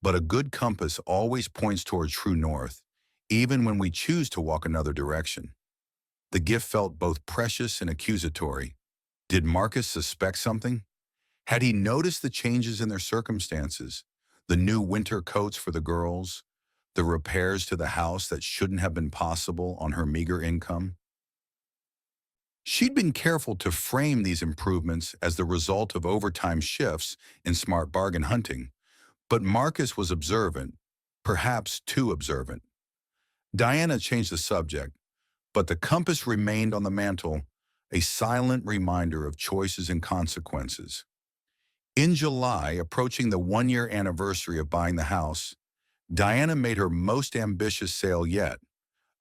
but a good compass always points toward true north, even when we choose to walk another direction. The gift felt both precious and accusatory. Did Marcus suspect something? Had he noticed the changes in their circumstances, the new winter coats for the girls, the repairs to the house that shouldn't have been possible on her meager income? She'd been careful to frame these improvements as the result of overtime shifts and smart bargain hunting, but Marcus was observant, perhaps too observant. Diana changed the subject, but the compass remained on the mantel, a silent reminder of choices and consequences. In July, approaching the 1-year anniversary of buying the house, Diana made her most ambitious sale yet.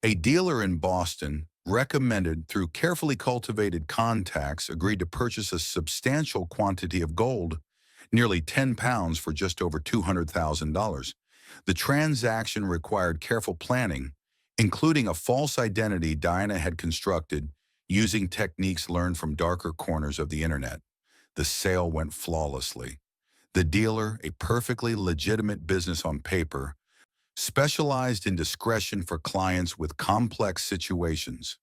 A dealer in Boston, recommended through carefully cultivated contacts, agreed to purchase a substantial quantity of gold, nearly 10 pounds for just over $200,000. The transaction required careful planning, including a false identity Diana had constructed using techniques learned from darker corners of the internet. The sale went flawlessly. The dealer, a perfectly legitimate business on paper, specialized in discretion for clients with complex situations.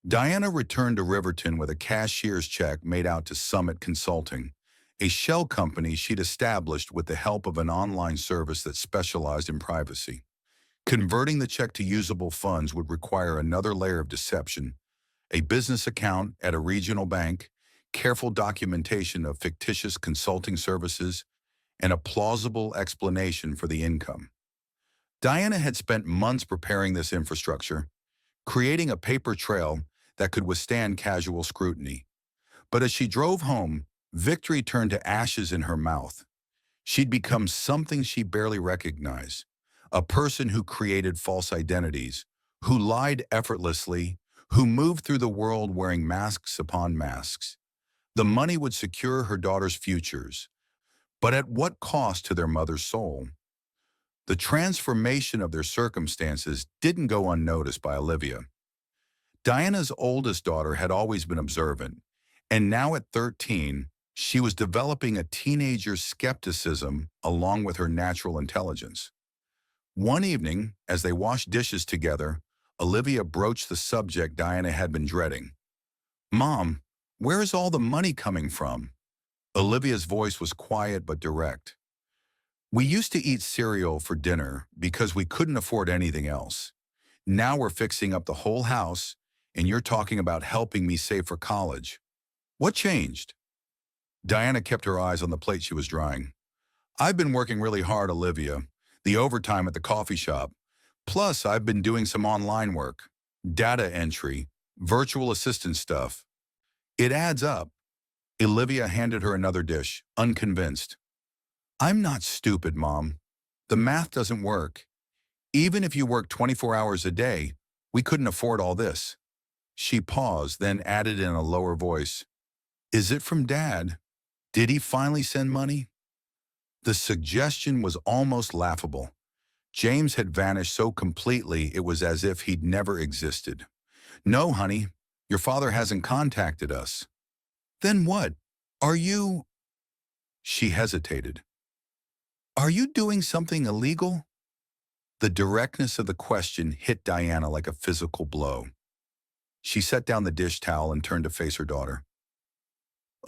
Diana returned to Riverton with a cashier's check made out to Summit Consulting, a shell company she'd established with the help of an online service that specialized in privacy. Converting the check to usable funds would require another layer of deception: a business account at a regional bank, careful documentation of fictitious consulting services, and a plausible explanation for the income. Diana had spent months preparing this infrastructure, creating a paper trail that could withstand casual scrutiny. But as she drove home, victory turned to ashes in her mouth. She'd become something she barely recognized, a person who created false identities, who lied effortlessly, who moved through the world wearing masks upon masks. The money would secure her daughter's futures, but at what cost to their mother's soul? The transformation of their circumstances didn't go unnoticed by Olivia. Diana's oldest daughter had always been observant, and now at 13, she was developing a teenager's skepticism along with her natural intelligence. One evening, as they washed dishes together, Olivia broached the subject Diana had been dreading. "Mom, where is all the money coming from?" Olivia's voice was quiet but direct. "We used to eat cereal for dinner because we couldn't afford anything else. Now we're fixing up the whole house, and you're talking about helping me save for college. What changed?" Diana kept her eyes on the plate she was drying. "I've been working really hard, Olivia. The overtime at the coffee shop. Plus, I've been doing some online work, data entry, virtual assistant stuff. It adds up." Olivia handed her another dish, unconvinced. "I'm not stupid, Mom. The math doesn't work. Even if you work 24 hours a day, we couldn't afford all this." She paused, then added in a lower voice, "Is it from Dad? Did he finally send money?" The suggestion was almost laughable. James had vanished so completely it was as if he'd never existed. "No, honey, your father hasn't contacted us." "Then what? Are you—" She hesitated. "Are you doing something illegal?" The directness of the question hit Diana like a physical blow. She set down the dish towel and turned to face her daughter.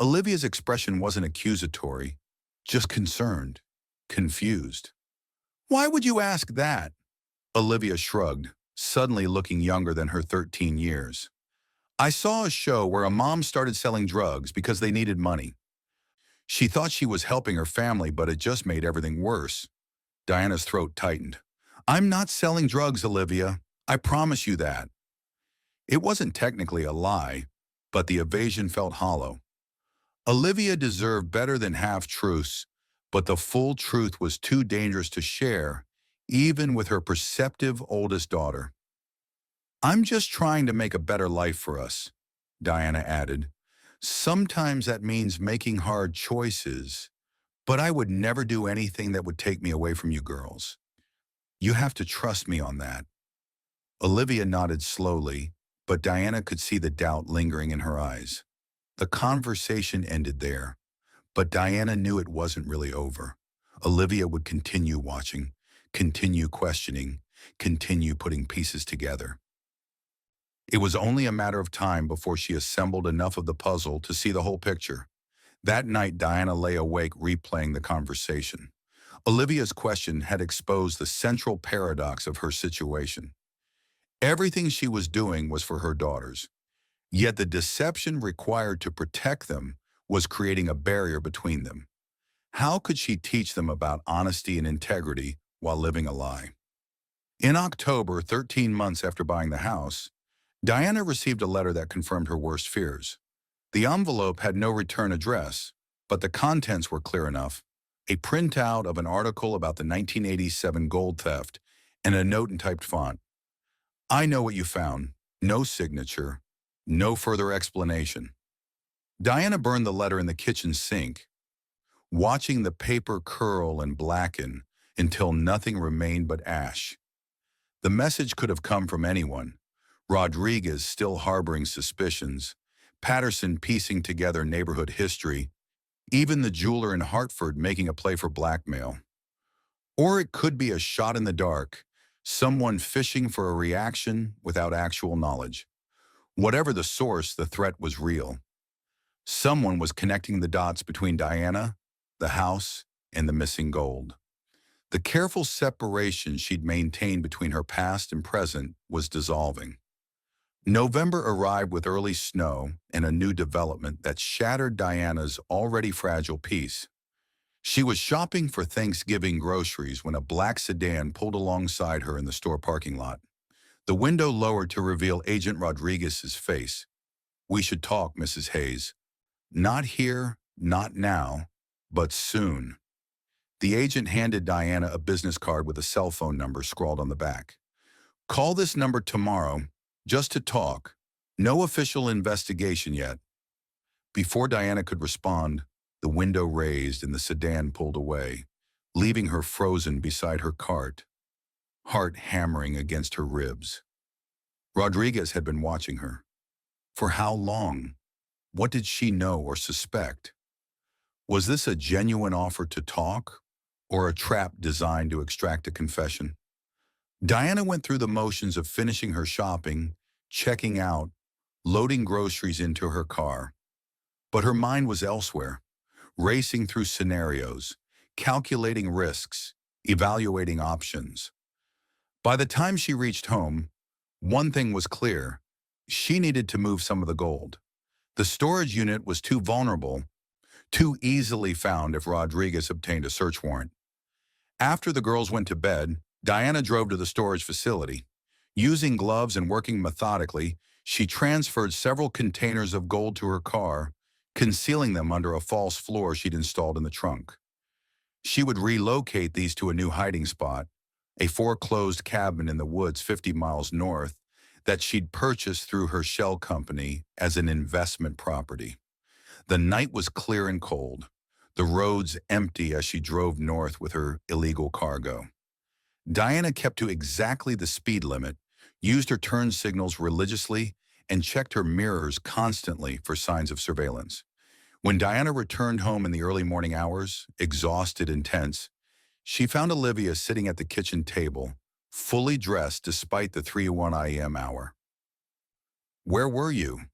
Olivia's expression wasn't accusatory, just concerned, confused. "Why would you ask that?" Olivia shrugged, suddenly looking younger than her 13 years. "I saw a show where a mom started selling drugs because they needed money. She thought she was helping her family, but it just made everything worse." Diana's throat tightened. "I'm not selling drugs, Olivia. I promise you that." It wasn't technically a lie, but the evasion felt hollow. Olivia deserved better than half-truths, but the full truth was too dangerous to share, even with her perceptive oldest daughter. "I'm just trying to make a better life for us," Diana added. "Sometimes that means making hard choices, but I would never do anything that would take me away from you girls. You have to trust me on that." Olivia nodded slowly, but Diana could see the doubt lingering in her eyes. The conversation ended there, but Diana knew it wasn't really over. Olivia would continue watching, continue questioning, continue putting pieces together. It was only a matter of time before she assembled enough of the puzzle to see the whole picture. That night, Diana lay awake replaying the conversation. Olivia's question had exposed the central paradox of her situation. Everything she was doing was for her daughters, yet the deception required to protect them was creating a barrier between them. How could she teach them about honesty and integrity while living a lie? In October, 13 months after buying the house, Diana received a letter that confirmed her worst fears. The envelope had no return address, but the contents were clear enough: a printout of an article about the 1987 gold theft and a note in typed font. "I know what you found. No signature. No further explanation." Diana burned the letter in the kitchen sink, watching the paper curl and blacken until nothing remained but ash. The message could have come from anyone: Rodriguez still harboring suspicions, Patterson piecing together neighborhood history, even the jeweler in Hartford making a play for blackmail. Or it could be a shot in the dark, someone fishing for a reaction without actual knowledge. Whatever the source, the threat was real. Someone was connecting the dots between Diana, the house, and the missing gold. The careful separation she'd maintained between her past and present was dissolving. November arrived with early snow and a new development that shattered Diana's already fragile peace. She was shopping for Thanksgiving groceries when a black sedan pulled alongside her in the store parking lot. The window lowered to reveal Agent Rodriguez's face. "We should talk, Mrs. Hayes. Not here, not now, but soon." The agent handed Diana a business card with a cell phone number scrawled on the back. "Call this number tomorrow, just to talk. No official investigation yet." Before Diana could respond, the window raised and the sedan pulled away, leaving her frozen beside her cart, heart hammering against her ribs. Rodriguez had been watching her. For how long? What did she know or suspect? Was this a genuine offer to talk, or a trap designed to extract a confession? Diana went through the motions of finishing her shopping, checking out, loading groceries into her car. But her mind was elsewhere, racing through scenarios, calculating risks, evaluating options. By the time she reached home, one thing was clear: she needed to move some of the gold. The storage unit was too vulnerable, too easily found if Rodriguez obtained a search warrant. After the girls went to bed, Diana drove to the storage facility. Using gloves and working methodically, she transferred several containers of gold to her car, concealing them under a false floor she'd installed in the trunk. She would relocate these to a new hiding spot, a foreclosed cabin in the woods 50 miles north that she'd purchased through her shell company as an investment property. The night was clear and cold, the roads empty as she drove north with her illegal cargo. Diana kept to exactly the speed limit, used her turn signals religiously, and checked her mirrors constantly for signs of surveillance. When Diana returned home in the early morning hours, exhausted and tense, she found Olivia sitting at the kitchen table, fully dressed despite the 3:01 a.m. hour. "Where were you?"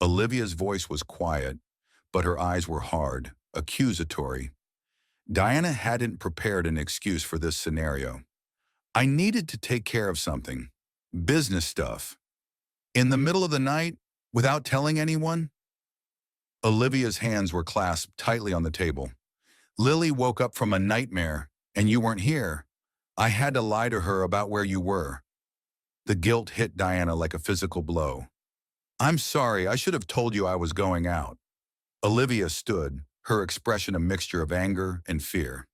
Olivia's voice was quiet, but her eyes were hard, accusatory. Diana hadn't prepared an excuse for this scenario. "I needed to take care of something. Business stuff. In the middle of the night, without telling anyone?" Olivia's hands were clasped tightly on the table. "Lily woke up from a nightmare, and you weren't here. I had to lie to her about where you were." The guilt hit Diana like a physical blow. "I'm sorry, I should have told you I was going out." Olivia stood, her expression a mixture of anger and fear.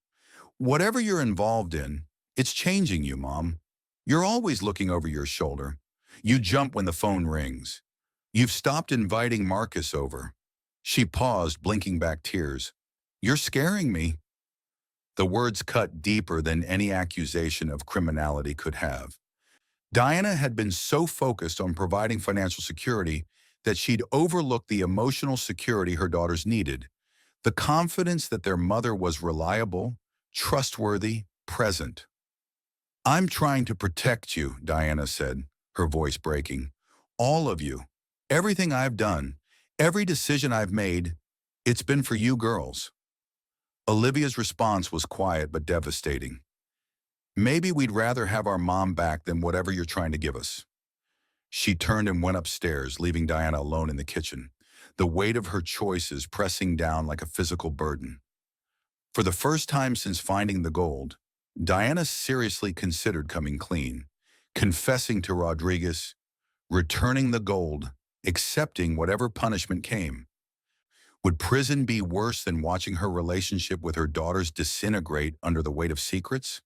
"Whatever you're involved in, it's changing you, Mom. You're always looking over your shoulder. You jump when the phone rings. You've stopped inviting Marcus over." She paused, blinking back tears. "You're scaring me." The words cut deeper than any accusation of criminality could have. Diana had been so focused on providing financial security that she'd overlooked the emotional security her daughters needed, the confidence that their mother was reliable, trustworthy, present. "I'm trying to protect you," Diana said, her voice breaking. "All of you. Everything I've done, every decision I've made, it's been for you girls." Olivia's response was quiet but devastating. "Maybe we'd rather have our mom back than whatever you're trying to give us." She turned and went upstairs, leaving Diana alone in the kitchen, the weight of her choices pressing down like a physical burden. For the first time since finding the gold, Diana seriously considered coming clean, confessing to Rodriguez, returning the gold, accepting whatever punishment came. Would prison be worse than watching her relationship with her daughters disintegrate under the weight of secrets?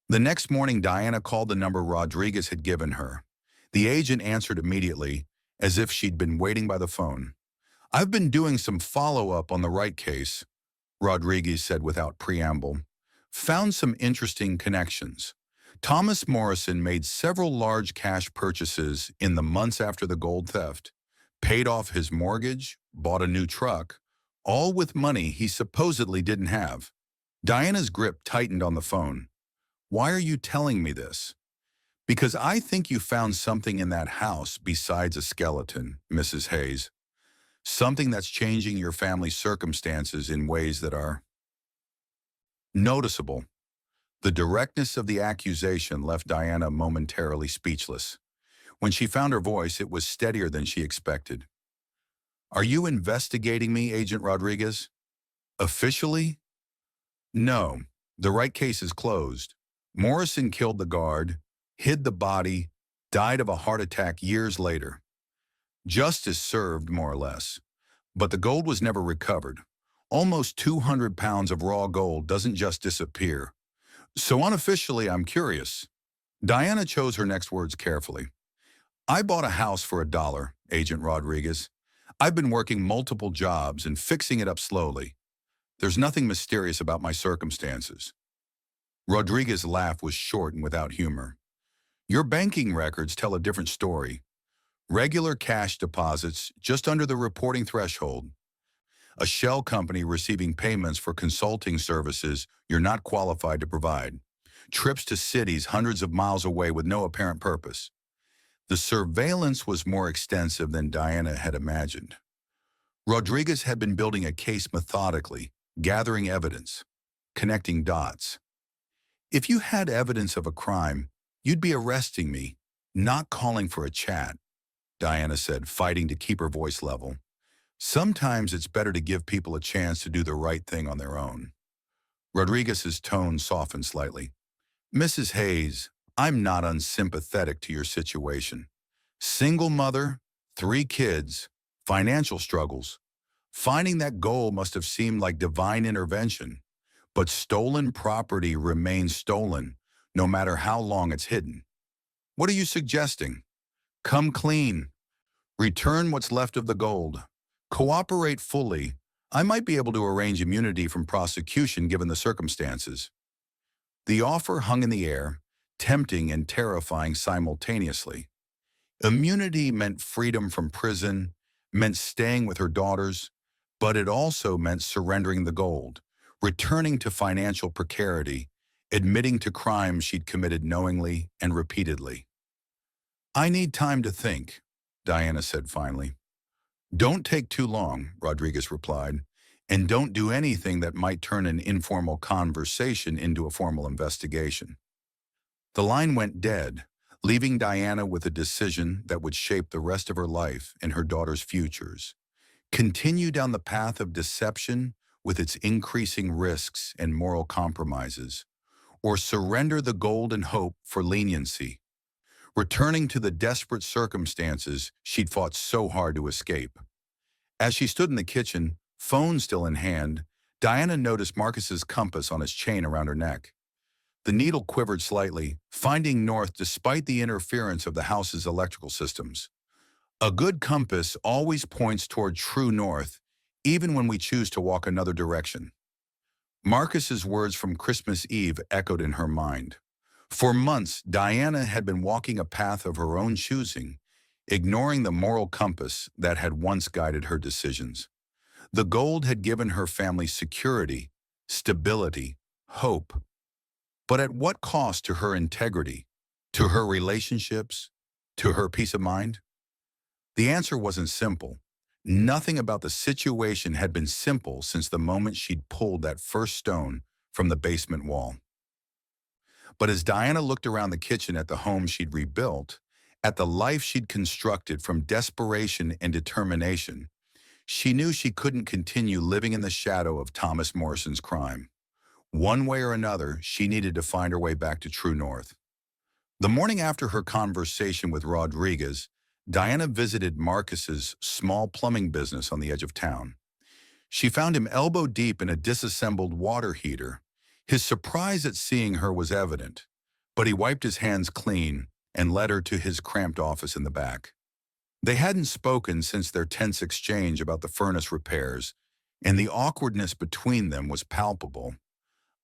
The next morning, Diana called the number Rodriguez had given her. The agent answered immediately, as if she'd been waiting by the phone. "I've been doing some follow-up on the right case," Rodriguez said without preamble. "Found some interesting connections. Thomas Morrison made several large cash purchases in the months after the gold theft, paid off his mortgage, bought a new truck, all with money he supposedly didn't have." Diana's grip tightened on the phone. "Why are you telling me this?" "Because I think you found something in that house besides a skeleton, Mrs. Hayes. Something that's changing your family's circumstances in ways that are noticeable." The directness of the accusation left Diana momentarily speechless. When she found her voice, it was steadier than she expected. Are you investigating me, Agent Rodriguez? Officially? No. The right case is closed. Morrison killed the guard, hid the body, died of a heart attack years later. Justice served, more or less. But the gold was never recovered. Almost 200 pounds of raw gold doesn't just disappear. So unofficially, I'm curious. Diana chose her next words carefully. I bought a house for $1, Agent Rodriguez. I've been working multiple jobs and fixing it up slowly. There's nothing mysterious about my circumstances. Rodriguez's laugh was short and without humor. Your banking records tell a different story. Regular cash deposits just under the reporting threshold. A shell company receiving payments for consulting services you're not qualified to provide. Trips to cities hundreds of miles away with no apparent purpose. The surveillance was more extensive than Diana had imagined. Rodriguez had been building a case methodically, gathering evidence, connecting dots. If you had evidence of a crime, you'd be arresting me, not calling for a chat, Diana said, fighting to keep her voice level. Sometimes it's better to give people a chance to do the right thing on their own. Rodriguez's tone softened slightly. Mrs. Hayes, I'm not unsympathetic to your situation. Single mother, 3 kids, financial struggles. Finding that goal must have seemed like divine intervention. But stolen property remains stolen, no matter how long it's hidden. What are you suggesting? Come clean. Return what's left of the gold. Cooperate fully. I might be able to arrange immunity from prosecution given the circumstances. The offer hung in the air, tempting and terrifying simultaneously. Immunity meant freedom from prison, meant staying with her daughters, but it also meant surrendering the gold, returning to financial precarity, admitting to crimes she'd committed knowingly and repeatedly. I need time to think, Diana said finally. Don't take too long, Rodriguez replied, and don't do anything that might turn an informal conversation into a formal investigation. The line went dead, leaving Diana with a decision that would shape the rest of her life and her daughter's futures. Continue down the path of deception with its increasing risks and moral compromises, or surrender the gold and hope for leniency, returning to the desperate circumstances she'd fought so hard to escape. As she stood in the kitchen, phone still in hand, Diana noticed Marcus's compass on his chain around her neck. The needle quivered slightly, finding north despite the interference of the house's electrical systems. A good compass always points toward true north, even when we choose to walk another direction. Marcus's words from Christmas Eve echoed in her mind. For months, Diana had been walking a path of her own choosing, ignoring the moral compass that had once guided her decisions. The gold had given her family security, stability, hope. But at what cost to her integrity, to her relationships, to her peace of mind? The answer wasn't simple. Nothing about the situation had been simple since the moment she'd pulled that first stone from the basement wall. But as Diana looked around the kitchen at the home she'd rebuilt, at the life she'd constructed from desperation and determination, she knew she couldn't continue living in the shadow of Thomas Morrison's crime. One way or another, she needed to find her way back to true north. The morning after her conversation with Rodriguez, Diana visited Marcus's small plumbing business on the edge of town. She found him elbow-deep in a disassembled water heater. His surprise at seeing her was evident, but he wiped his hands clean and led her to his cramped office in the back. They hadn't spoken since their tense exchange about the furnace repairs, and the awkwardness between them was palpable.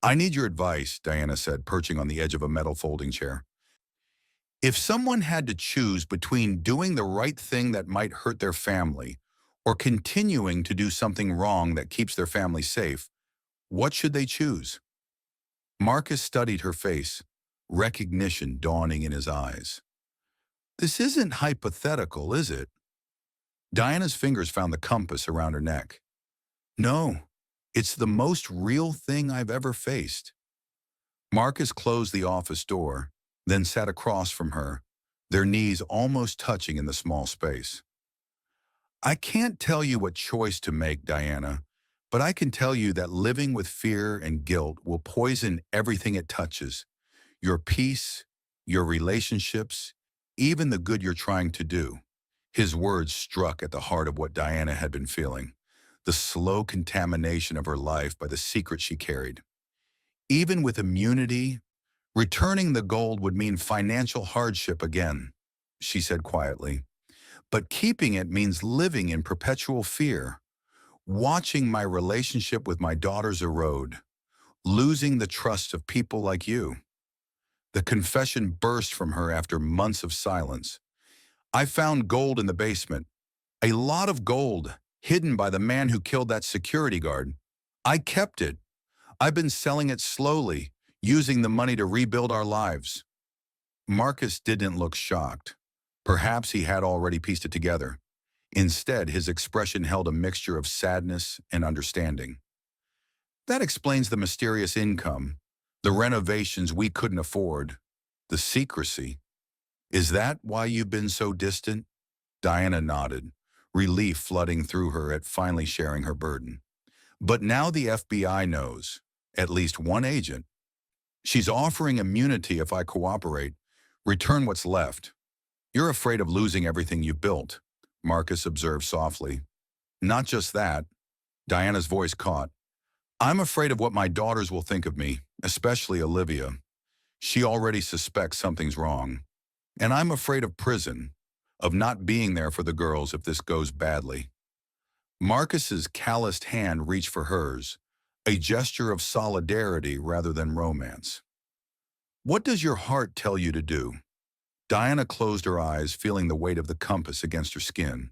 I need your advice, Diana said, perching on the edge of a metal folding chair. If someone had to choose between doing the right thing that might hurt their family or continuing to do something wrong that keeps their family safe, what should they choose? Marcus studied her face, recognition dawning in his eyes. This isn't hypothetical, is it? Diana's fingers found the compass around her neck. No, it's the most real thing I've ever faced. Marcus closed the office door, then sat across from her, their knees almost touching in the small space. I can't tell you what choice to make, Diana, but I can tell you that living with fear and guilt will poison everything it touches. Your peace, your relationships, even the good you're trying to do. His words struck at the heart of what Diana had been feeling, the slow contamination of her life by the secret she carried. Even with immunity, returning the gold would mean financial hardship again, she said quietly. But keeping it means living in perpetual fear, watching my relationship with my daughters erode, losing the trust of people like you. The confession burst from her after months of silence. I found gold in the basement, a lot of gold, hidden by the man who killed that security guard. I kept it. I've been selling it slowly, using the money to rebuild our lives. Marcus didn't look shocked. Perhaps he had already pieced it together. Instead, his expression held a mixture of sadness and understanding. That explains the mysterious income, the renovations we couldn't afford, the secrecy. Is that why you've been so distant? Diana nodded, relief flooding through her at finally sharing her burden. But now the FBI knows, at least one agent. She's offering immunity if I cooperate, return what's left. You're afraid of losing everything you built, Marcus observed softly. Not just that, Diana's voice caught. I'm afraid of what my daughters will think of me, especially Olivia. She already suspects something's wrong. And I'm afraid of prison, of not being there for the girls if this goes badly. Marcus's calloused hand reached for hers, a gesture of solidarity rather than romance. What does your heart tell you to do? Diana closed her eyes, feeling the weight of the compass against her skin.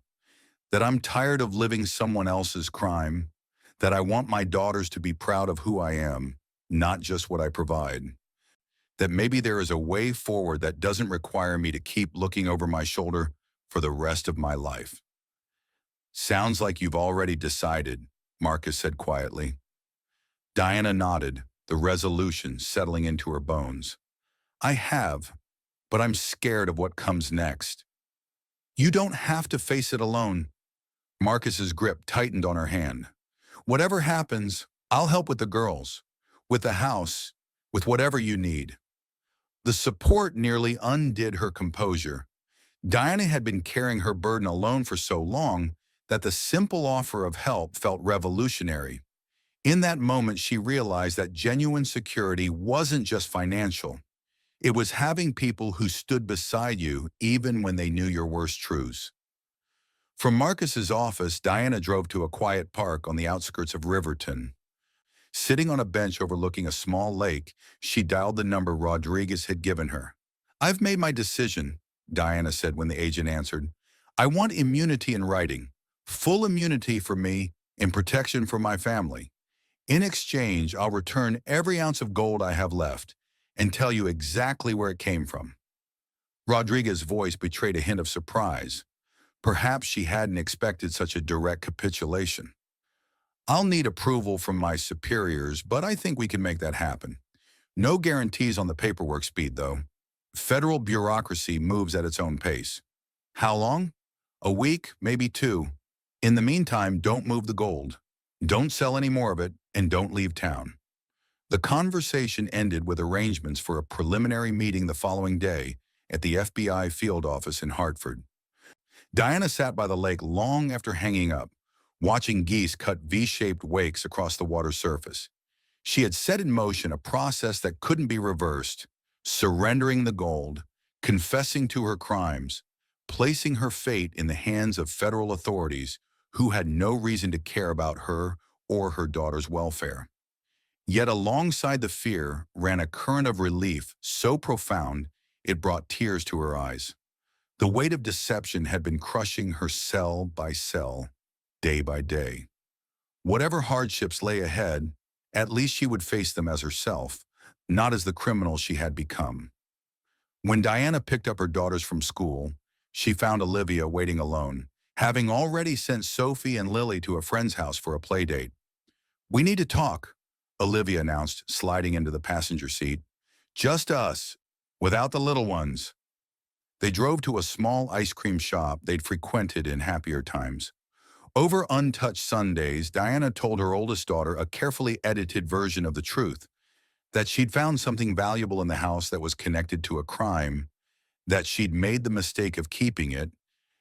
That I'm tired of living someone else's crime, that I want my daughters to be proud of who I am, not just what I provide. That maybe there is a way forward that doesn't require me to keep looking over my shoulder for the rest of my life. Sounds like you've already decided, Marcus said quietly. Diana nodded, the resolution settling into her bones. I have, but I'm scared of what comes next. You don't have to face it alone. Marcus's grip tightened on her hand. Whatever happens, I'll help with the girls, with the house, with whatever you need. The support nearly undid her composure. Diana had been carrying her burden alone for so long that the simple offer of help felt revolutionary. In that moment, she realized that genuine security wasn't just financial. It was having people who stood beside you even when they knew your worst truths. From Marcus's office, Diana drove to a quiet park on the outskirts of Riverton. Sitting on a bench overlooking a small lake, she dialed the number Rodriguez had given her. I've made my decision, Diana said when the agent answered. I want immunity in writing, full immunity for me and protection for my family. In exchange, I'll return every ounce of gold I have left and tell you exactly where it came from. Rodriguez's voice betrayed a hint of surprise. Perhaps she hadn't expected such a direct capitulation. I'll need approval from my superiors, but I think we can make that happen. No guarantees on the paperwork speed, though. Federal bureaucracy moves at its own pace. How long? A week, maybe 2. In the meantime, don't move the gold. Don't sell any more of it, and don't leave town. The conversation ended with arrangements for a preliminary meeting the following day at the FBI field office in Hartford. Diana sat by the lake long after hanging up, watching geese cut V-shaped wakes across the water's surface. She had set in motion a process that couldn't be reversed, surrendering the gold, confessing to her crimes, placing her fate in the hands of federal authorities who had no reason to care about her or her daughter's welfare. Yet alongside the fear ran a current of relief so profound it brought tears to her eyes. The weight of deception had been crushing her cell by cell, day by day. Whatever hardships lay ahead, at least she would face them as herself, not as the criminal she had become. When Diana picked up her daughters from school, she found Olivia waiting alone, having already sent Sophie and Lily to a friend's house for a play date. We need to talk, Olivia announced, sliding into the passenger seat. Just us, without the little ones. They drove to a small ice cream shop they'd frequented in happier times. Over untouched Sundays, Diana told her oldest daughter a carefully edited version of the truth, that she'd found something valuable in the house that was connected to a crime, that she'd made the mistake of keeping it,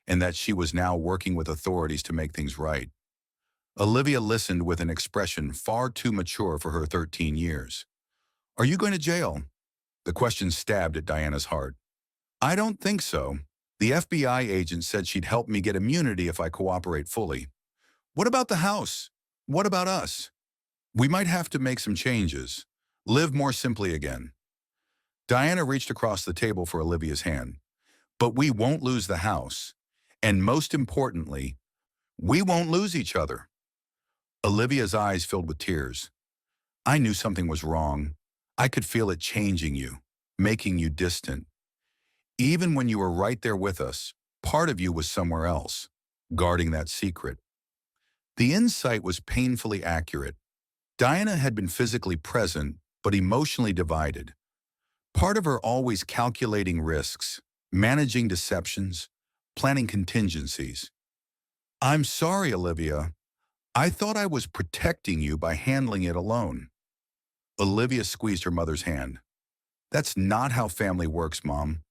and that she was now working with authorities to make things right. Olivia listened with an expression far too mature for her 13 years. "Are you going to jail?" The question stabbed at Diana's heart. "I don't think so. The FBI agent said she'd help me get immunity if I cooperate fully." "What about the house? What about us?" "We might have to make some changes. Live more simply again." Diana reached across the table for Olivia's hand. "But we won't lose the house. And most importantly, we won't lose each other." Olivia's eyes filled with tears. "I knew something was wrong. I could feel it changing you, making you distant. Even when you were right there with us, part of you was somewhere else, guarding that secret." The insight was painfully accurate. Diana had been physically present, but emotionally divided. Part of her always calculating risks, managing deceptions, planning contingencies. "I'm sorry, Olivia. I thought I was protecting you by handling it alone." Olivia squeezed her mother's hand. "That's not how family works, Mom.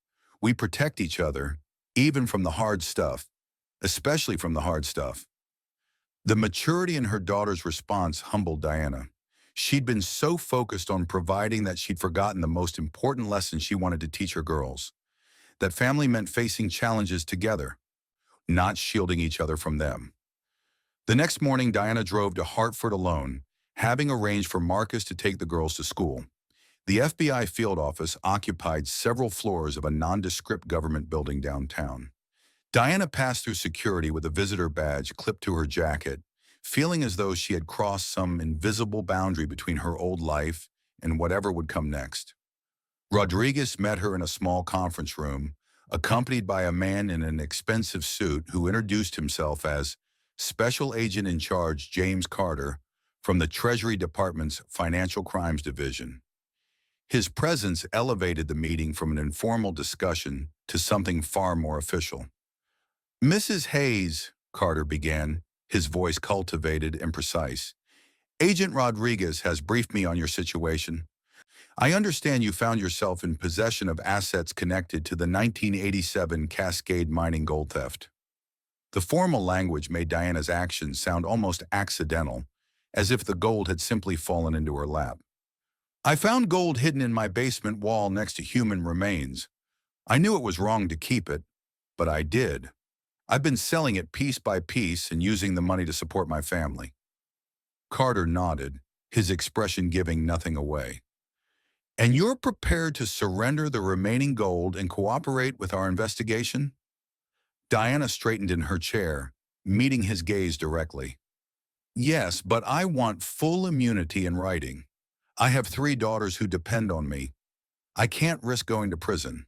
We protect each other, even from the hard stuff, especially from the hard stuff." The maturity in her daughter's response humbled Diana. She'd been so focused on providing that she'd forgotten the most important lesson she wanted to teach her girls, that family meant facing challenges together, not shielding each other from them. The next morning, Diana drove to Hartford alone, having arranged for Marcus to take the girls to school. The FBI field office occupied several floors of a nondescript government building downtown. Diana passed through security with a visitor badge clipped to her jacket, feeling as though she had crossed some invisible boundary between her old life and whatever would come next. Rodriguez met her in a small conference room, accompanied by a man in an expensive suit who introduced himself as Special Agent in Charge James Carter from the Treasury Department's Financial Crimes Division. His presence elevated the meeting from an informal discussion to something far more official. "Mrs. Hayes," Carter began, his voice cultivated and precise, "Agent Rodriguez has briefed me on your situation. I understand you found yourself in possession of assets connected to the 1987 Cascade mining gold theft." The formal language made Diana's actions sound almost accidental, as if the gold had simply fallen into her lap. "I found gold hidden in my basement wall next to human remains. I knew it was wrong to keep it, but I did. I've been selling it piece by piece and using the money to support my family." Carter nodded, his expression giving nothing away. "And you're prepared to surrender the remaining gold and cooperate with our investigation?" Diana straightened in her chair, meeting his gaze directly. "Yes, but I want full immunity in writing. I have 3 daughters who depend on me. I can't risk going to prison."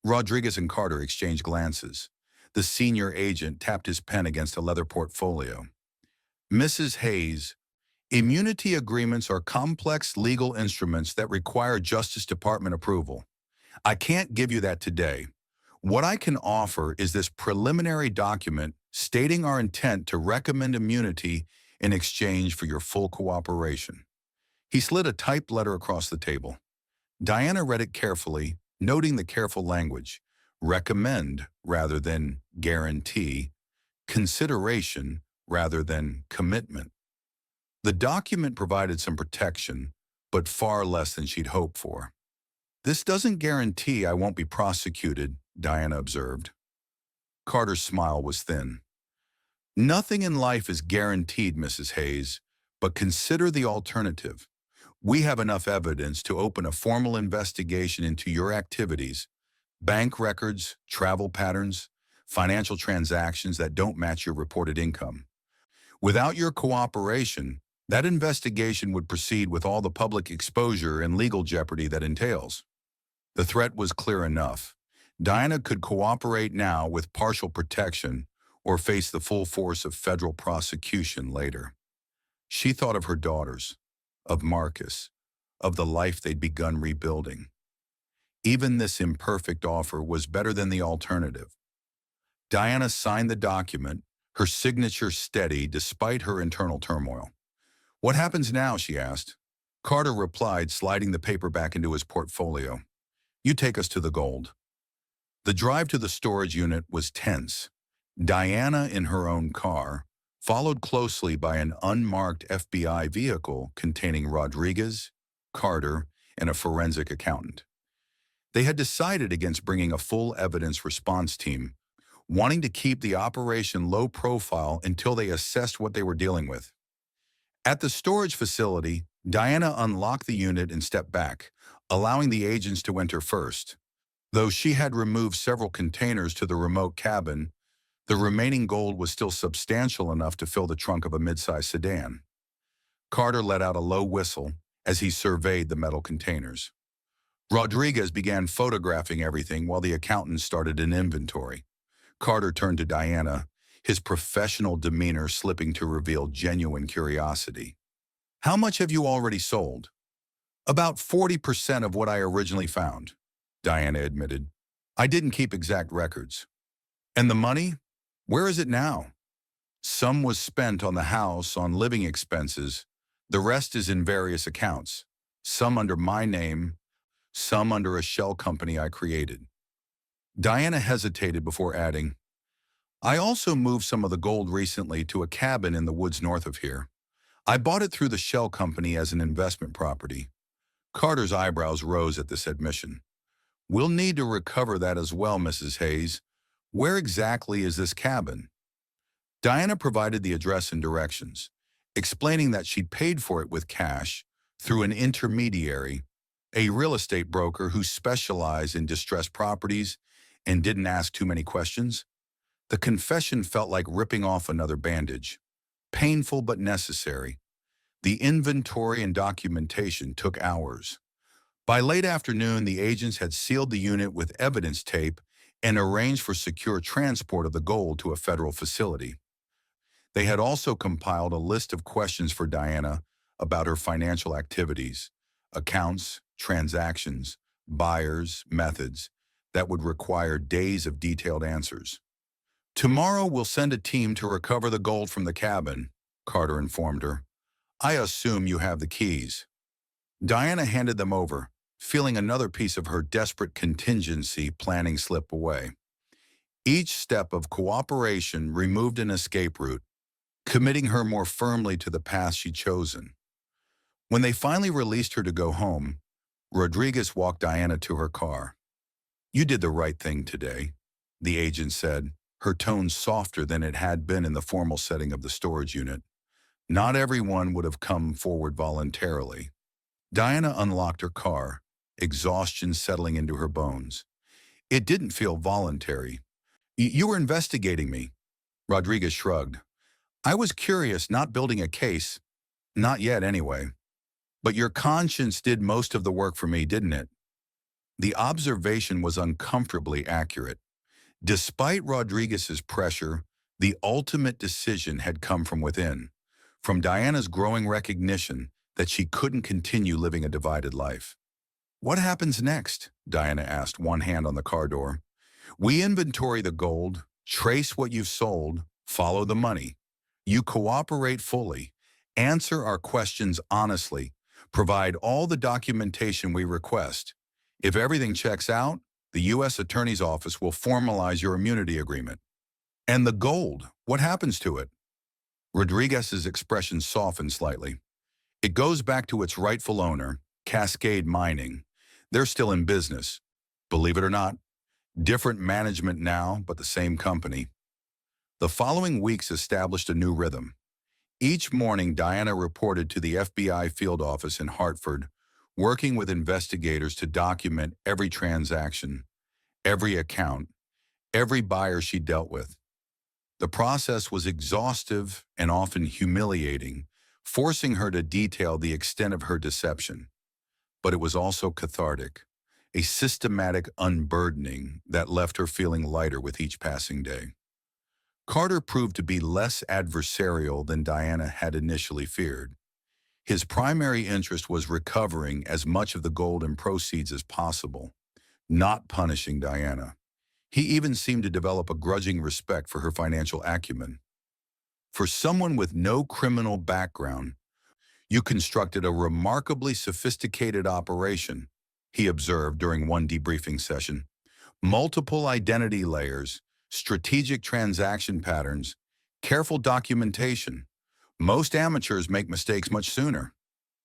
Rodriguez and Carter exchanged glances. The senior agent tapped his pen against a leather portfolio. "Mrs. Hayes, immunity agreements are complex legal instruments that require Justice Department approval. I can't give you that today. What I can offer is this preliminary document stating our intent to recommend immunity in exchange for your full cooperation." He slid a typed letter across the table. Diana read it carefully, noting the careful language. Recommend rather than guarantee, consideration rather than commitment. The document provided some protection, but far less than she'd hoped for. "This doesn't guarantee I won't be prosecuted," Diana observed. Carter's smile was thin. "Nothing in life is guaranteed, Mrs. Hayes, but consider the alternative. We have enough evidence to open a formal investigation into your activities, bank records, travel patterns, financial transactions that don't match your reported income. Without your cooperation, that investigation would proceed with all the public exposure and legal jeopardy that entails." The threat was clear enough. Diana could cooperate now with partial protection or face the full force of federal prosecution later. She thought of her daughters, of Marcus, of the life they'd begun rebuilding. Even this imperfect offer was better than the alternative. Diana signed the document, her signature steady despite her internal turmoil. "What happens now?" she asked. Carter replied, sliding the paper back into his portfolio. "You take us to the gold." The drive to the storage unit was tense. Diana in her own car, followed closely by an unmarked FBI vehicle containing Rodriguez, Carter, and a forensic accountant. They had decided against bringing a full evidence response team, wanting to keep the operation low profile until they assessed what they were dealing with. At the storage facility, Diana unlocked the unit and stepped back, allowing the agents to enter first. Though she had removed several containers to the remote cabin, the remaining gold was still substantial enough to fill the trunk of a midsize sedan. Carter let out a low whistle as he surveyed the metal containers. Rodriguez began photographing everything while the accountant started an inventory. Carter turned to Diana, his professional demeanor slipping to reveal genuine curiosity. "How much have you already sold?" "About 40% of what I originally found," Diana admitted. "I didn't keep exact records." "And the money? Where is it now?" "Some was spent on the house, on living expenses. The rest is in various accounts, some under my name, some under a shell company I created." Diana hesitated before adding, "I also moved some of the gold recently to a cabin in the woods north of here. I bought it through the shell company as an investment property." Carter's eyebrows rose at this admission. "We'll need to recover that as well, Mrs. Hayes. Where exactly is this cabin?" Diana provided the address and directions, explaining that she'd paid for it with cash through an intermediary, a real estate broker who specialized in distressed properties and didn't ask too many questions. The confession felt like ripping off another bandage. Painful but necessary. The inventory and documentation took hours. By late afternoon, the agents had sealed the unit with evidence tape and arranged for secure transport of the gold to a federal facility. They had also compiled a list of questions for Diana about her financial activities, accounts, transactions, buyers, methods, that would require days of detailed answers. "Tomorrow we'll send a team to recover the gold from the cabin," Carter informed her. "I assume you have the keys." Diana handed them over, feeling another piece of her desperate contingency planning slip away. Each step of cooperation removed an escape route, committing her more firmly to the path she'd chosen. When they finally released her to go home, Rodriguez walked Diana to her car. "You did the right thing today," the agent said, her tone softer than it had been in the formal setting of the storage unit. "Not everyone would have come forward voluntarily." Diana unlocked her car, exhaustion settling into her bones. "It didn't feel voluntary. You were investigating me." Rodriguez shrugged. "I was curious, not building a case. Not yet, anyway. But your conscience did most of the work for me, didn't it?" The observation was uncomfortably accurate. Despite Rodriguez's pressure, the ultimate decision had come from within, from Diana's growing recognition that she couldn't continue living a divided life. "What happens next?" Diana asked, one hand on the car door. "We inventory the gold, trace what you've sold, follow the money. You cooperate fully, answer our questions honestly, provide all the documentation we request. If everything checks out, the U.S. Attorney's Office will formalize your immunity agreement." "And the gold, what happens to it?" Rodriguez's expression softened slightly. "It goes back to its rightful owner, Cascade Mining. They're still in business. Believe it or not, different management now, but the same company." The following weeks established a new rhythm. Each morning, Diana reported to the FBI field office in Hartford, working with investigators to document every transaction, every account, every buyer she dealt with. The process was exhaustive and often humiliating, forcing her to detail the extent of her deception. But it was also cathartic, a systematic unburdening that left her feeling lighter with each passing day. Carter proved to be less adversarial than Diana had initially feared. His primary interest was recovering as much of the gold and proceeds as possible, not punishing Diana. He even seemed to develop a grudging respect for her financial acumen. For someone with no criminal background, you constructed a remarkably sophisticated operation, he observed during one debriefing session. Multiple identity layers, strategic transaction patterns, careful documentation. Most amateurs make mistakes much sooner.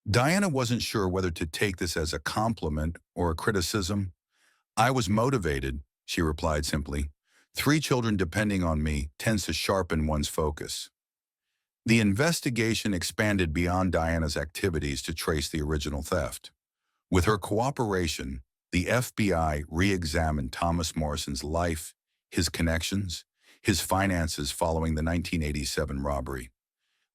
Diana wasn't sure whether to take this as a compliment or a criticism. I was motivated, she replied simply. 3 children depending on me tends to sharpen one's focus. The investigation expanded beyond Diana's activities to trace the original theft. With her cooperation, the FBI re-examined Thomas Morrison's life, his connections, his finances following the 1987 robbery.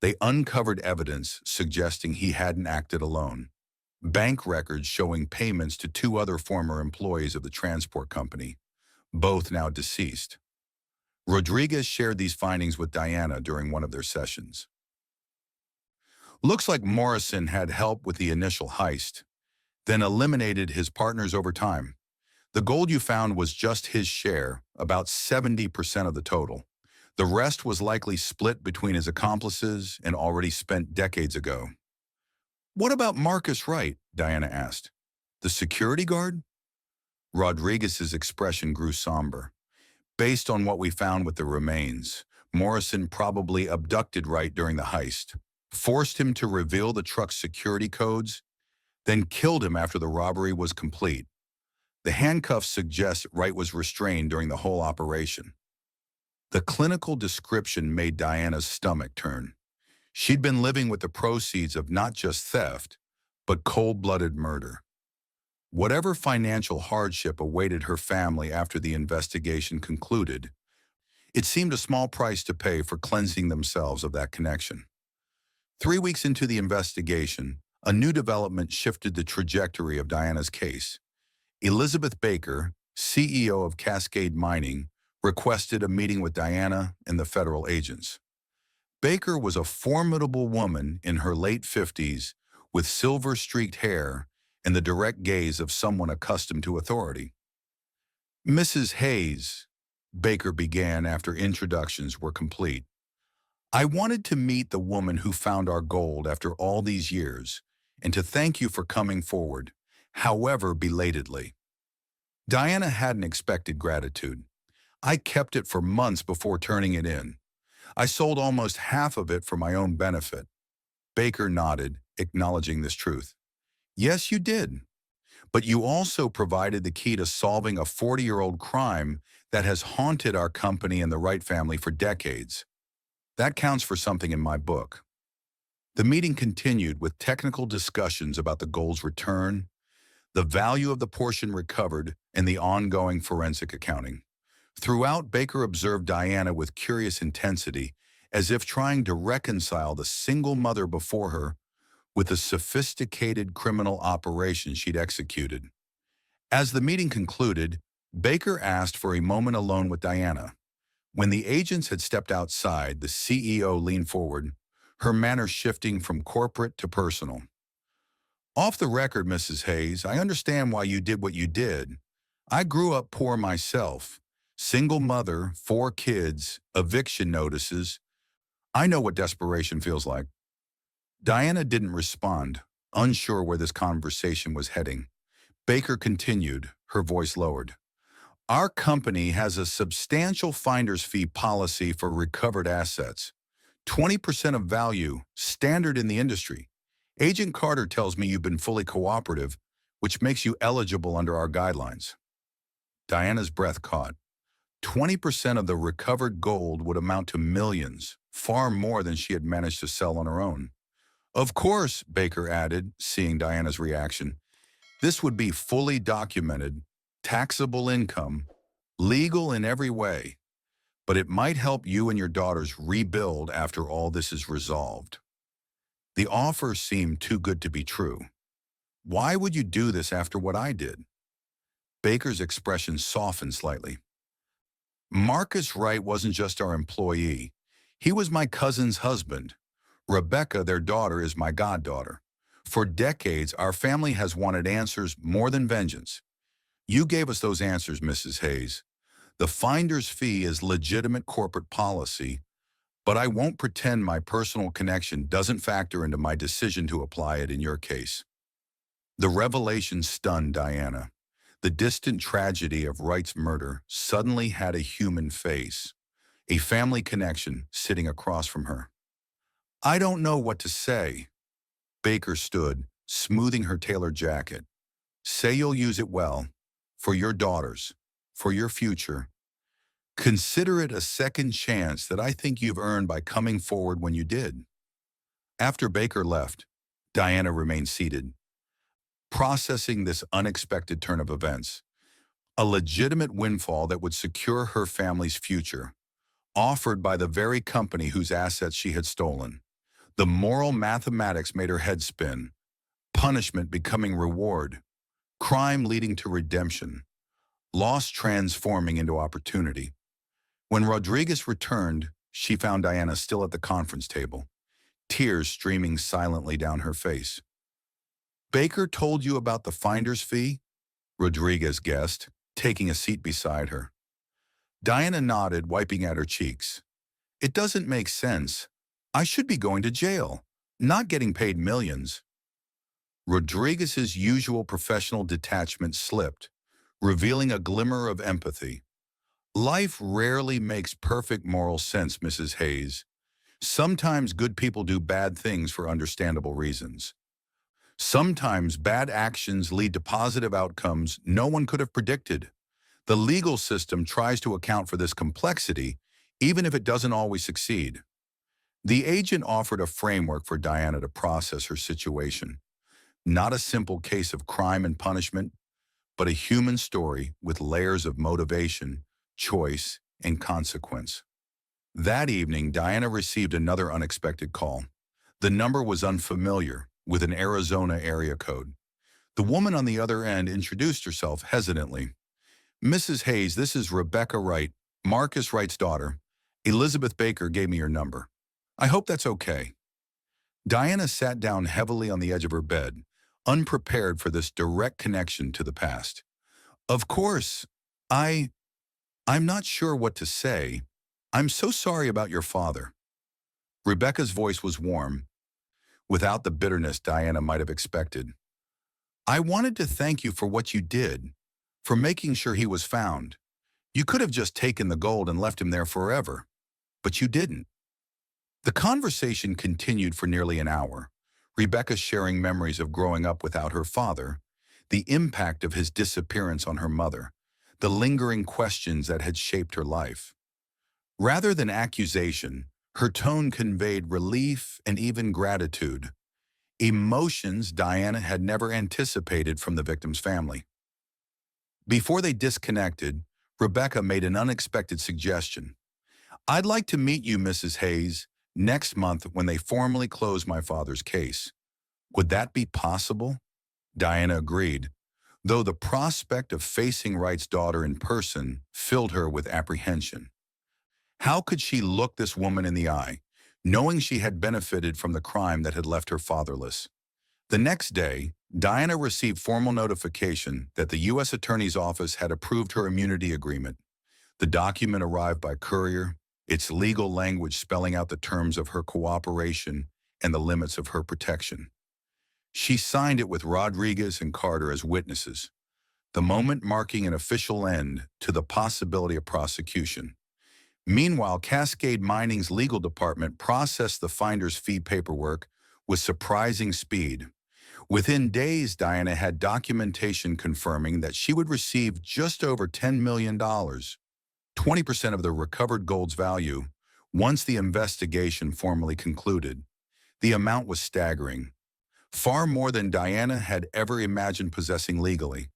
They uncovered evidence suggesting he hadn't acted alone. Bank records showing payments to 2 other former employees of the transport company, both now deceased. Rodriguez shared these findings with Diana during one of their sessions. Looks like Morrison had help with the initial heist, then eliminated his partners over time. The gold you found was just his share, about 70% of the total. The rest was likely split between his accomplices and already spent decades ago. What about Marcus Wright? Diana asked. The security guard? Rodriguez's expression grew somber. Based on what we found with the remains, Morrison probably abducted Wright during the heist, forced him to reveal the truck's security codes, then killed him after the robbery was complete. The handcuffs suggest Wright was restrained during the whole operation. The clinical description made Diana's stomach turn. She'd been living with the proceeds of not just theft, but cold-blooded murder. Whatever financial hardship awaited her family after the investigation concluded, it seemed a small price to pay for cleansing themselves of that connection. 3 weeks into the investigation, a new development shifted the trajectory of Diana's case. Elizabeth Baker, CEO of Cascade Mining, requested a meeting with Diana and the federal agents. Baker was a formidable woman in her late 50s with silver-streaked hair and the direct gaze of someone accustomed to authority. Mrs. Hayes, Baker began after introductions were complete. I wanted to meet the woman who found our gold after all these years and to thank you for coming forward, however belatedly. Diana hadn't expected gratitude. I kept it for months before turning it in. I sold almost half of it for my own benefit. Baker nodded, acknowledging this truth. Yes, you did. But you also provided the key to solving a 40-year-old crime that has haunted our company and the Wright family for decades. That counts for something in my book. The meeting continued with technical discussions about the gold's return, the value of the portion recovered, and the ongoing forensic accounting. Throughout, Baker observed Diana with curious intensity, as if trying to reconcile the single mother before her with the sophisticated criminal operation she'd executed. As the meeting concluded, Baker asked for a moment alone with Diana. When the agents had stepped outside, the CEO leaned forward, her manner shifting from corporate to personal. Off the record, Mrs. Hayes, I understand why you did what you did. I grew up poor myself. Single mother, 4 kids, eviction notices. I know what desperation feels like. Diana didn't respond, unsure where this conversation was heading. Baker continued, her voice lowered. Our company has a substantial finder's fee policy for recovered assets. 20% of value, standard in the industry. Agent Carter tells me you've been fully cooperative, which makes you eligible under our guidelines. Diana's breath caught. 20% of the recovered gold would amount to millions, far more than she had managed to sell on her own. Of course, Baker added, seeing Diana's reaction, this would be fully documented, taxable income, legal in every way, but it might help you and your daughters rebuild after all this is resolved. The offer seemed too good to be true. Why would you do this after what I did? Baker's expression softened slightly. Marcus Wright wasn't just our employee. He was my cousin's husband. Rebecca, their daughter, is my goddaughter. For decades, our family has wanted answers more than vengeance. You gave us those answers, Mrs. Hayes. The finder's fee is legitimate corporate policy, but I won't pretend my personal connection doesn't factor into my decision to apply it in your case. The revelation stunned Diana. The distant tragedy of Wright's murder suddenly had a human face, a family connection sitting across from her. I don't know what to say. Baker stood, smoothing her tailored jacket. Say you'll use it well, for your daughters, for your future. Consider it a second chance that I think you've earned by coming forward when you did. After Baker left, Diana remained seated, processing this unexpected turn of events. A legitimate windfall that would secure her family's future, offered by the very company whose assets she had stolen. The moral mathematics made her head spin, punishment becoming reward, crime leading to redemption, loss transforming into opportunity. When Rodriguez returned, she found Diana still at the conference table, tears streaming silently down her face. Baker told you about the finder's fee? Rodriguez guessed, taking a seat beside her. Diana nodded, wiping at her cheeks. It doesn't make sense. I should be going to jail, not getting paid millions. Rodriguez's usual professional detachment slipped, revealing a glimmer of empathy. Life rarely makes perfect moral sense, Mrs. Hayes. Sometimes good people do bad things for understandable reasons. Sometimes bad actions lead to positive outcomes no one could have predicted. The legal system tries to account for this complexity, even if it doesn't always succeed. The agent offered a framework for Diana to process her situation. Not a simple case of crime and punishment, but a human story with layers of motivation, choice, and consequence. That evening, Diana received another unexpected call. The number was unfamiliar, with an Arizona area code. The woman on the other end introduced herself hesitantly. Mrs. Hayes, this is Rebecca Wright, Marcus Wright's daughter. Elizabeth Baker gave me your number. I hope that's okay. Diana sat down heavily on the edge of her bed, unprepared for this direct connection to the past. Of course, I'm not sure what to say. I'm so sorry about your father. Rebecca's voice was warm, without the bitterness Diana might have expected. I wanted to thank you for what you did, for making sure he was found. You could have just taken the gold and left him there forever, but you didn't. The conversation continued for nearly an hour, Rebecca sharing memories of growing up without her father, the impact of his disappearance on her mother, the lingering questions that had shaped her life. Rather than accusation, her tone conveyed relief and even gratitude, emotions Diana had never anticipated from the victim's family. Before they disconnected, Rebecca made an unexpected suggestion. I'd like to meet you, Mrs. Hayes, next month when they formally close my father's case. Would that be possible? Diana agreed, though the prospect of facing Wright's daughter in person filled her with apprehension. How could she look this woman in the eye, knowing she had benefited from the crime that had left her fatherless? The next day, Diana received formal notification that the U.S. Attorney's Office had approved her immunity agreement. The document arrived by courier, its legal language spelling out the terms of her cooperation and the limits of her protection. She signed it with Rodriguez and Carter as witnesses, the moment marking an official end to the possibility of prosecution. Meanwhile, Cascade Mining's legal department processed the finder's fee paperwork with surprising speed. Within days, Diana had documentation confirming that she would receive just over $10 million, 20% of the recovered gold's value, once the investigation formally concluded. The amount was staggering, far more than Diana had ever imagined possessing legally.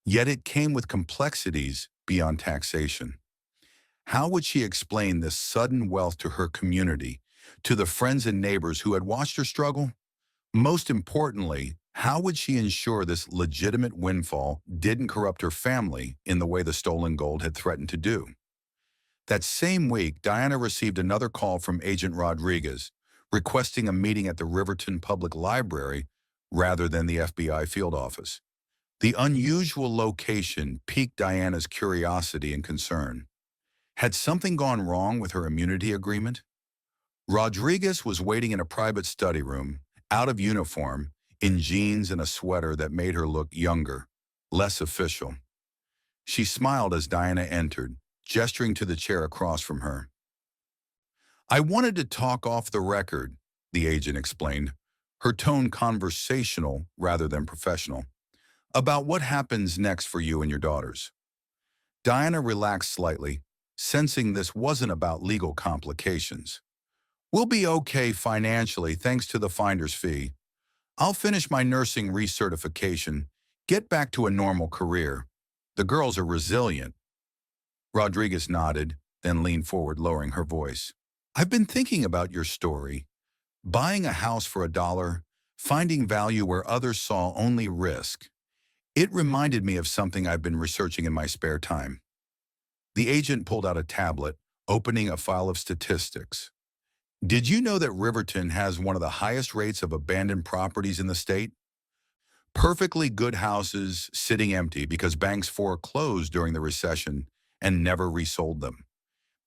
Yet it came with complexities beyond taxation. How would she explain this sudden wealth to her community, to the friends and neighbors who had watched her struggle? Most importantly, how would she ensure this legitimate windfall didn't corrupt her family in the way the stolen gold had threatened to do? That same week, Diana received another call from Agent Rodriguez, requesting a meeting at the Riverton Public Library rather than the FBI field office. The unusual location piqued Diana's curiosity and concern. Had something gone wrong with her immunity agreement? Rodriguez was waiting in a private study room, out of uniform, in jeans and a sweater that made her look younger, less official. She smiled as Diana entered, gesturing to the chair across from her. "I wanted to talk off the record," the agent explained, her tone conversational rather than professional, "about what happens next for you and your daughters." Diana relaxed slightly, sensing this wasn't about legal complications. "We'll be okay financially thanks to the finder's fee. I'll finish my nursing recertification, get back to a normal career. The girls are resilient." Rodriguez nodded, then leaned forward, lowering her voice. "I've been thinking about your story. Buying a house for $1, finding value where others saw only risk. It reminded me of something I've been researching in my spare time." The agent pulled out a tablet, opening a file of statistics. "Did you know that Riverton has one of the highest rates of abandoned properties in the state? Perfectly good houses sitting empty because banks foreclosed during the recession and never resold them.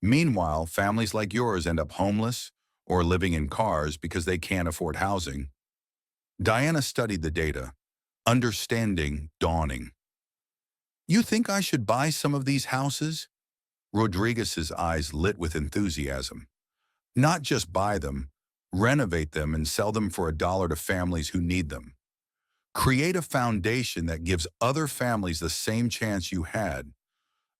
Meanwhile, families like yours end up homeless or living in cars because they can't afford housing." Diana studied the data, understanding dawning. "You think I should buy some of these houses?" Rodriguez's eyes lit with enthusiasm. "Not just buy them, renovate them and sell them for $1 to families who need them. Create a foundation that gives other families the same chance you had,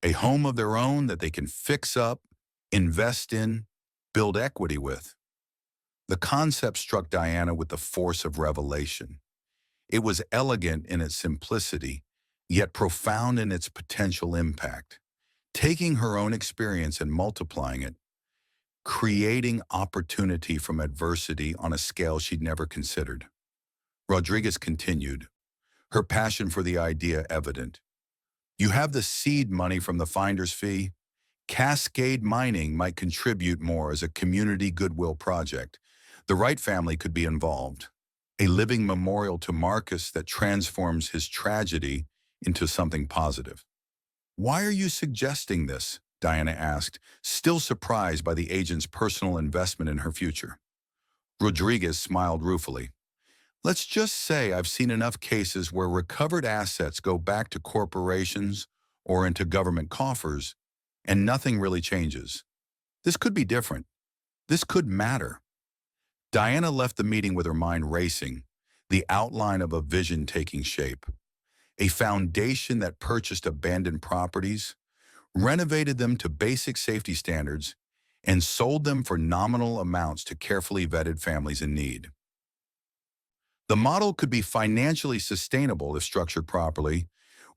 a home of their own that they can fix up, invest in, build equity with." The concept struck Diana with the force of revelation. It was elegant in its simplicity, yet profound in its potential impact. Taking her own experience and multiplying it, creating opportunity from adversity on a scale she'd never considered. Rodriguez continued, her passion for the idea evident. "You have the seed money from the finder's fee. Cascade Mining might contribute more as a community goodwill project. The right family could be involved. A living memorial to Marcus that transforms his tragedy into something positive." "Why are you suggesting this?" Diana asked, still surprised by the agent's personal investment in her future. Rodriguez smiled ruefully. "Let's just say I've seen enough cases where recovered assets go back to corporations or into government coffers, and nothing really changes. This could be different. This could matter." Diana left the meeting with her mind racing, the outline of a vision taking shape. A foundation that purchased abandoned properties, renovated them to basic safety standards, and sold them for nominal amounts to carefully vetted families in need. The model could be financially sustainable if structured properly,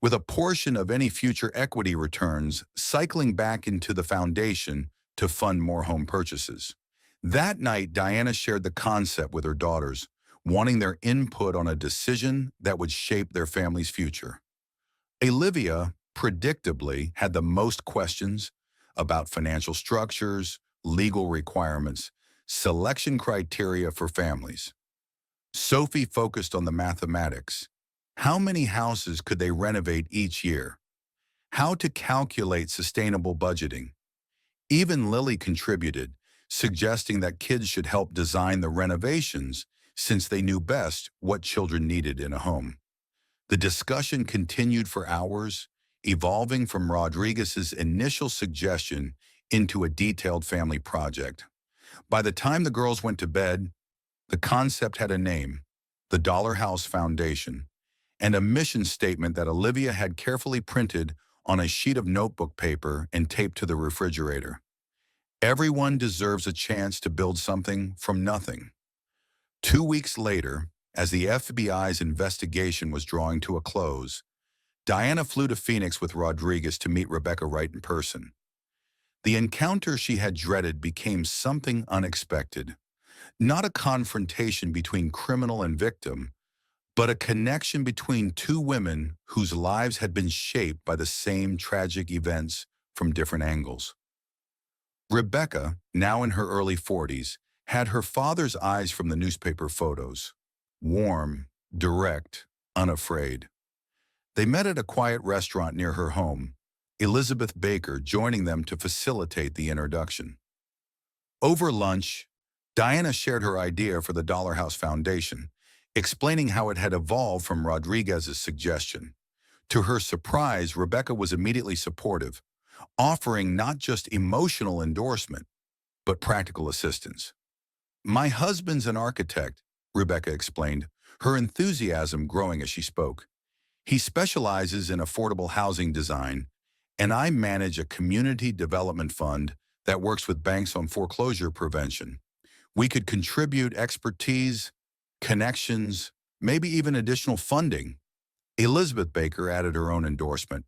with a portion of any future equity returns cycling back into the foundation to fund more home purchases. That night, Diana shared the concept with her daughters, wanting their input on a decision that would shape their family's future. Olivia, predictably, had the most questions about financial structures, legal requirements, selection criteria for families. Sophie focused on the mathematics. How many houses could they renovate each year? How to calculate sustainable budgeting? Even Lily contributed, suggesting that kids should help design the renovations since they knew best what children needed in a home. The discussion continued for hours, evolving from Rodriguez's initial suggestion into a detailed family project. By the time the girls went to bed, the concept had a name, the Dollar House Foundation, and a mission statement that Olivia had carefully printed on a sheet of notebook paper and taped to the refrigerator. Everyone deserves a chance to build something from nothing. 2 weeks later, as the FBI's investigation was drawing to a close, Diana flew to Phoenix with Rodriguez to meet Rebecca Wright in person. The encounter she had dreaded became something unexpected. Not a confrontation between criminal and victim, but a connection between two women whose lives had been shaped by the same tragic events from different angles. Rebecca, now in her early 40s, had her father's eyes from the newspaper photos. Warm, direct, unafraid. They met at a quiet restaurant near her home, Elizabeth Baker joining them to facilitate the introduction. Over lunch, Diana shared her idea for the Dollar House Foundation, explaining how it had evolved from Rodriguez's suggestion. To her surprise, Rebecca was immediately supportive, offering not just emotional endorsement, but practical assistance. "My husband's an architect," Rebecca explained, her enthusiasm growing as she spoke. "He specializes in affordable housing design, and I manage a community development fund that works with banks on foreclosure prevention. We could contribute expertise, connections, maybe even additional funding." Elizabeth Baker added her own endorsement.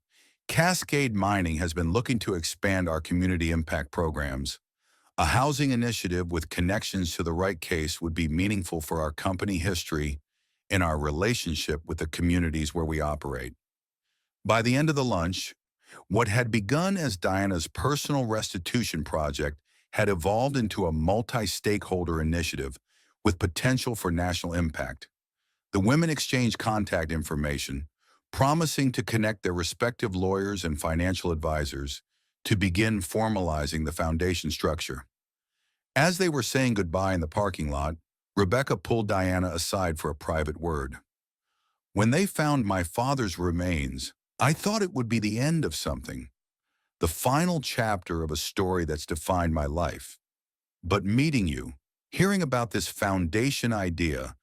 "Cascade Mining has been looking to expand our community impact programs. A housing initiative with connections to the right case would be meaningful for our company history and our relationship with the communities where we operate." By the end of the lunch, what had begun as Diana's personal restitution project had evolved into a multi-stakeholder initiative with potential for national impact. The women exchanged contact information, promising to connect their respective lawyers and financial advisors to begin formalizing the foundation structure. As they were saying goodbye in the parking lot, Rebecca pulled Diana aside for a private word. "When they found my father's remains, I thought it would be the end of something, the final chapter of a story that's defined my life. But meeting you, hearing about this foundation idea,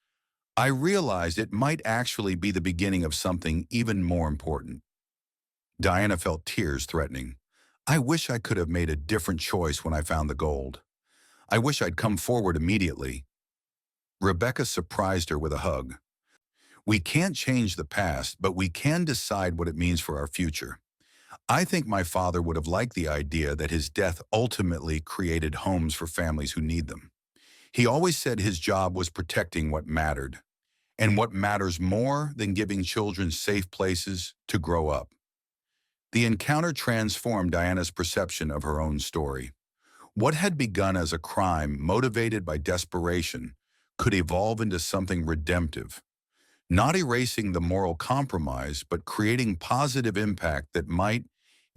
I realized it might actually be the beginning of something even more important." Diana felt tears threatening. "I wish I could have made a different choice when I found the gold. I wish I'd come forward immediately." Rebecca surprised her with a hug. "We can't change the past, but we can decide what it means for our future. I think my father would have liked the idea that his death ultimately created homes for families who need them. He always said his job was protecting what mattered, and what matters more than giving children safe places to grow up." The encounter transformed Diana's perception of her own story. What had begun as a crime motivated by desperation could evolve into something redemptive, not erasing the moral compromise, but creating positive impact that might,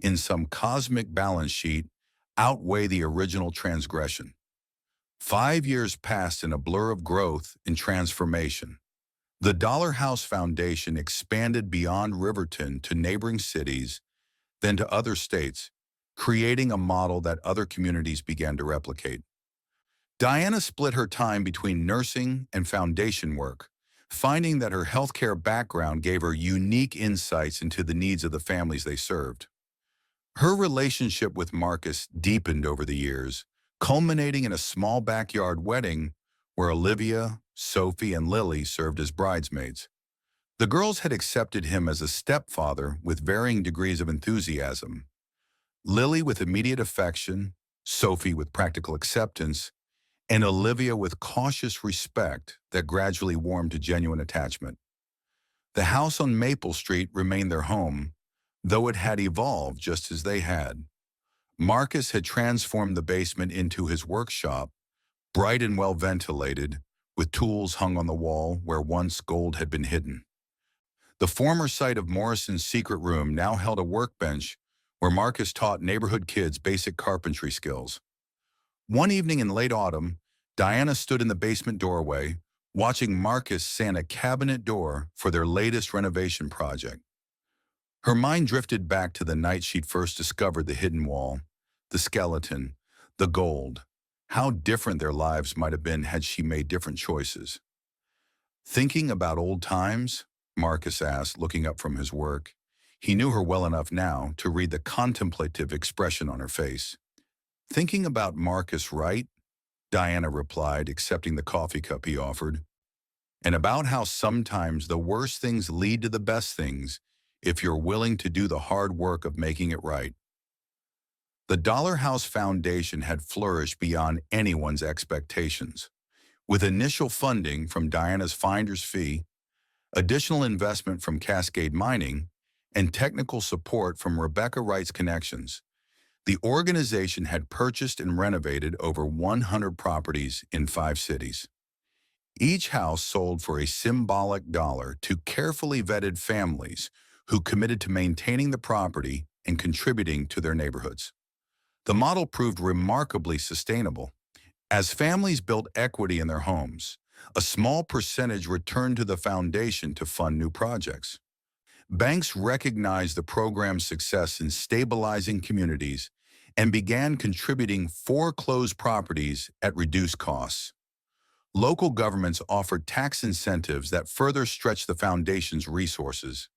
in some cosmic balance sheet, outweigh the original transgression. 5 years passed in a blur of growth and transformation. The Dollar House Foundation expanded beyond Riverton to neighboring cities, then to other states, creating a model that other communities began to replicate. Diana split her time between nursing and foundation work, finding that her healthcare background gave her unique insights into the needs of the families they served. Her relationship with Marcus deepened over the years, culminating in a small backyard wedding where Olivia, Sophie, and Lily served as bridesmaids. The girls had accepted him as a stepfather with varying degrees of enthusiasm. Lily with immediate affection, Sophie with practical acceptance, and Olivia with cautious respect that gradually warmed to genuine attachment. The house on Maple Street remained their home, though it had evolved just as they had. Marcus had transformed the basement into his workshop, bright and well ventilated, with tools hung on the wall where once gold had been hidden. The former site of Morrison's secret room now held a workbench where Marcus taught neighborhood kids basic carpentry skills. One evening in late autumn, Diana stood in the basement doorway, watching Marcus sand a cabinet door for their latest renovation project. Her mind drifted back to the night she'd first discovered the hidden wall, the skeleton, the gold. How different their lives might have been had she made different choices. "Thinking about old times?" Marcus asked, looking up from his work. He knew her well enough now to read the contemplative expression on her face. "Thinking about Marcus, right?" Diana replied, accepting the coffee cup he offered. "And about how sometimes the worst things lead to the best things if you're willing to do the hard work of making it right." The Dollar House Foundation had flourished beyond anyone's expectations. With initial funding from Diana's finder's fee, additional investment from Cascade Mining, and technical support from Rebecca Wright's connections, the organization had purchased and renovated over 100 properties in 5 cities. Each house sold for a symbolic dollar to carefully vetted families who committed to maintaining the property and contributing to their neighborhoods. The model proved remarkably sustainable. As families built equity in their homes, a small percentage returned to the foundation to fund new projects. Banks recognized the program's success in stabilizing communities and began contributing foreclosed properties at reduced costs. Local governments offered tax incentives that further stretched the foundation's resources.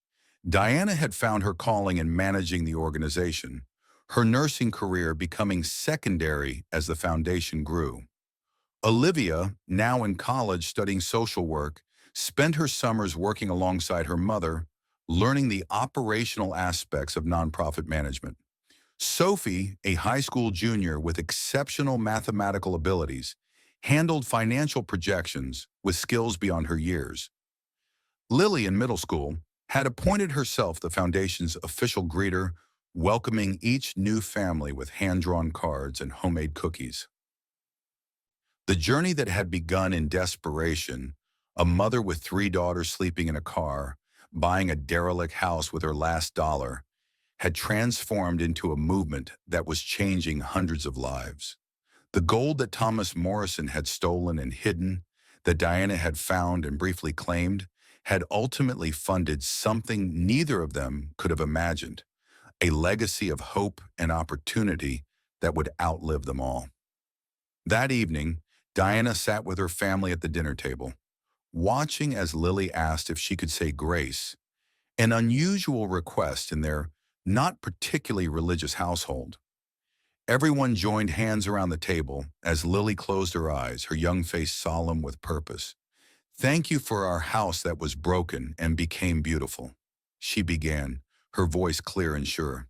Diana had found her calling in managing the organization, her nursing career becoming secondary as the foundation grew. Olivia, now in college studying social work, spent her summers working alongside her mother, learning the operational aspects of nonprofit management. Sophie, a high school junior with exceptional mathematical abilities, handled financial projections with skills beyond her years. Lily, in middle school, had appointed herself the foundation's official greeter, welcoming each new family with hand-drawn cards and homemade cookies. The journey that had begun in desperation, a mother with 3 daughters sleeping in a car, buying a derelict house with her last dollar, had transformed into a movement that was changing hundreds of lives. The gold that Thomas Morrison had stolen and hidden, that Diana had found and briefly claimed, had ultimately funded something neither of them could have imagined, a legacy of hope and opportunity that would outlive them all. That evening, Diana sat with her family at the dinner table, watching as Lily asked if she could say grace, an unusual request in their not particularly religious household. Everyone joined hands around the table as Lily closed her eyes, her young face solemn with purpose. "Thank you for our house that was broken and became beautiful," she began, her voice clear and sure.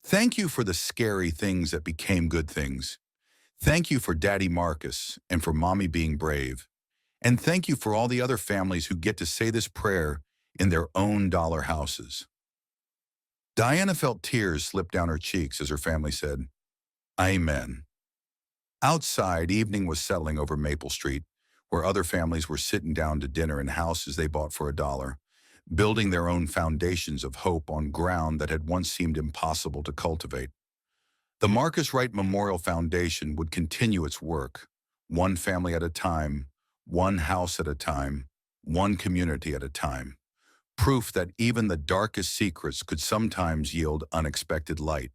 "Thank you for the scary things that became good things. Thank you for Daddy Marcus and for Mommy being brave. And thank you for all the other families who get to say this prayer in their own dollar houses." Diana felt tears slip down her cheeks as her family said, "Amen." Outside, evening was settling over Maple Street, where other families were sitting down to dinner in houses they bought for $1, building their own foundations of hope on ground that had once seemed impossible to cultivate. The Marcus Wright Memorial Foundation would continue its work, one family at a time, one house at a time, one community at a time, proof that even the darkest secrets could sometimes yield unexpected light.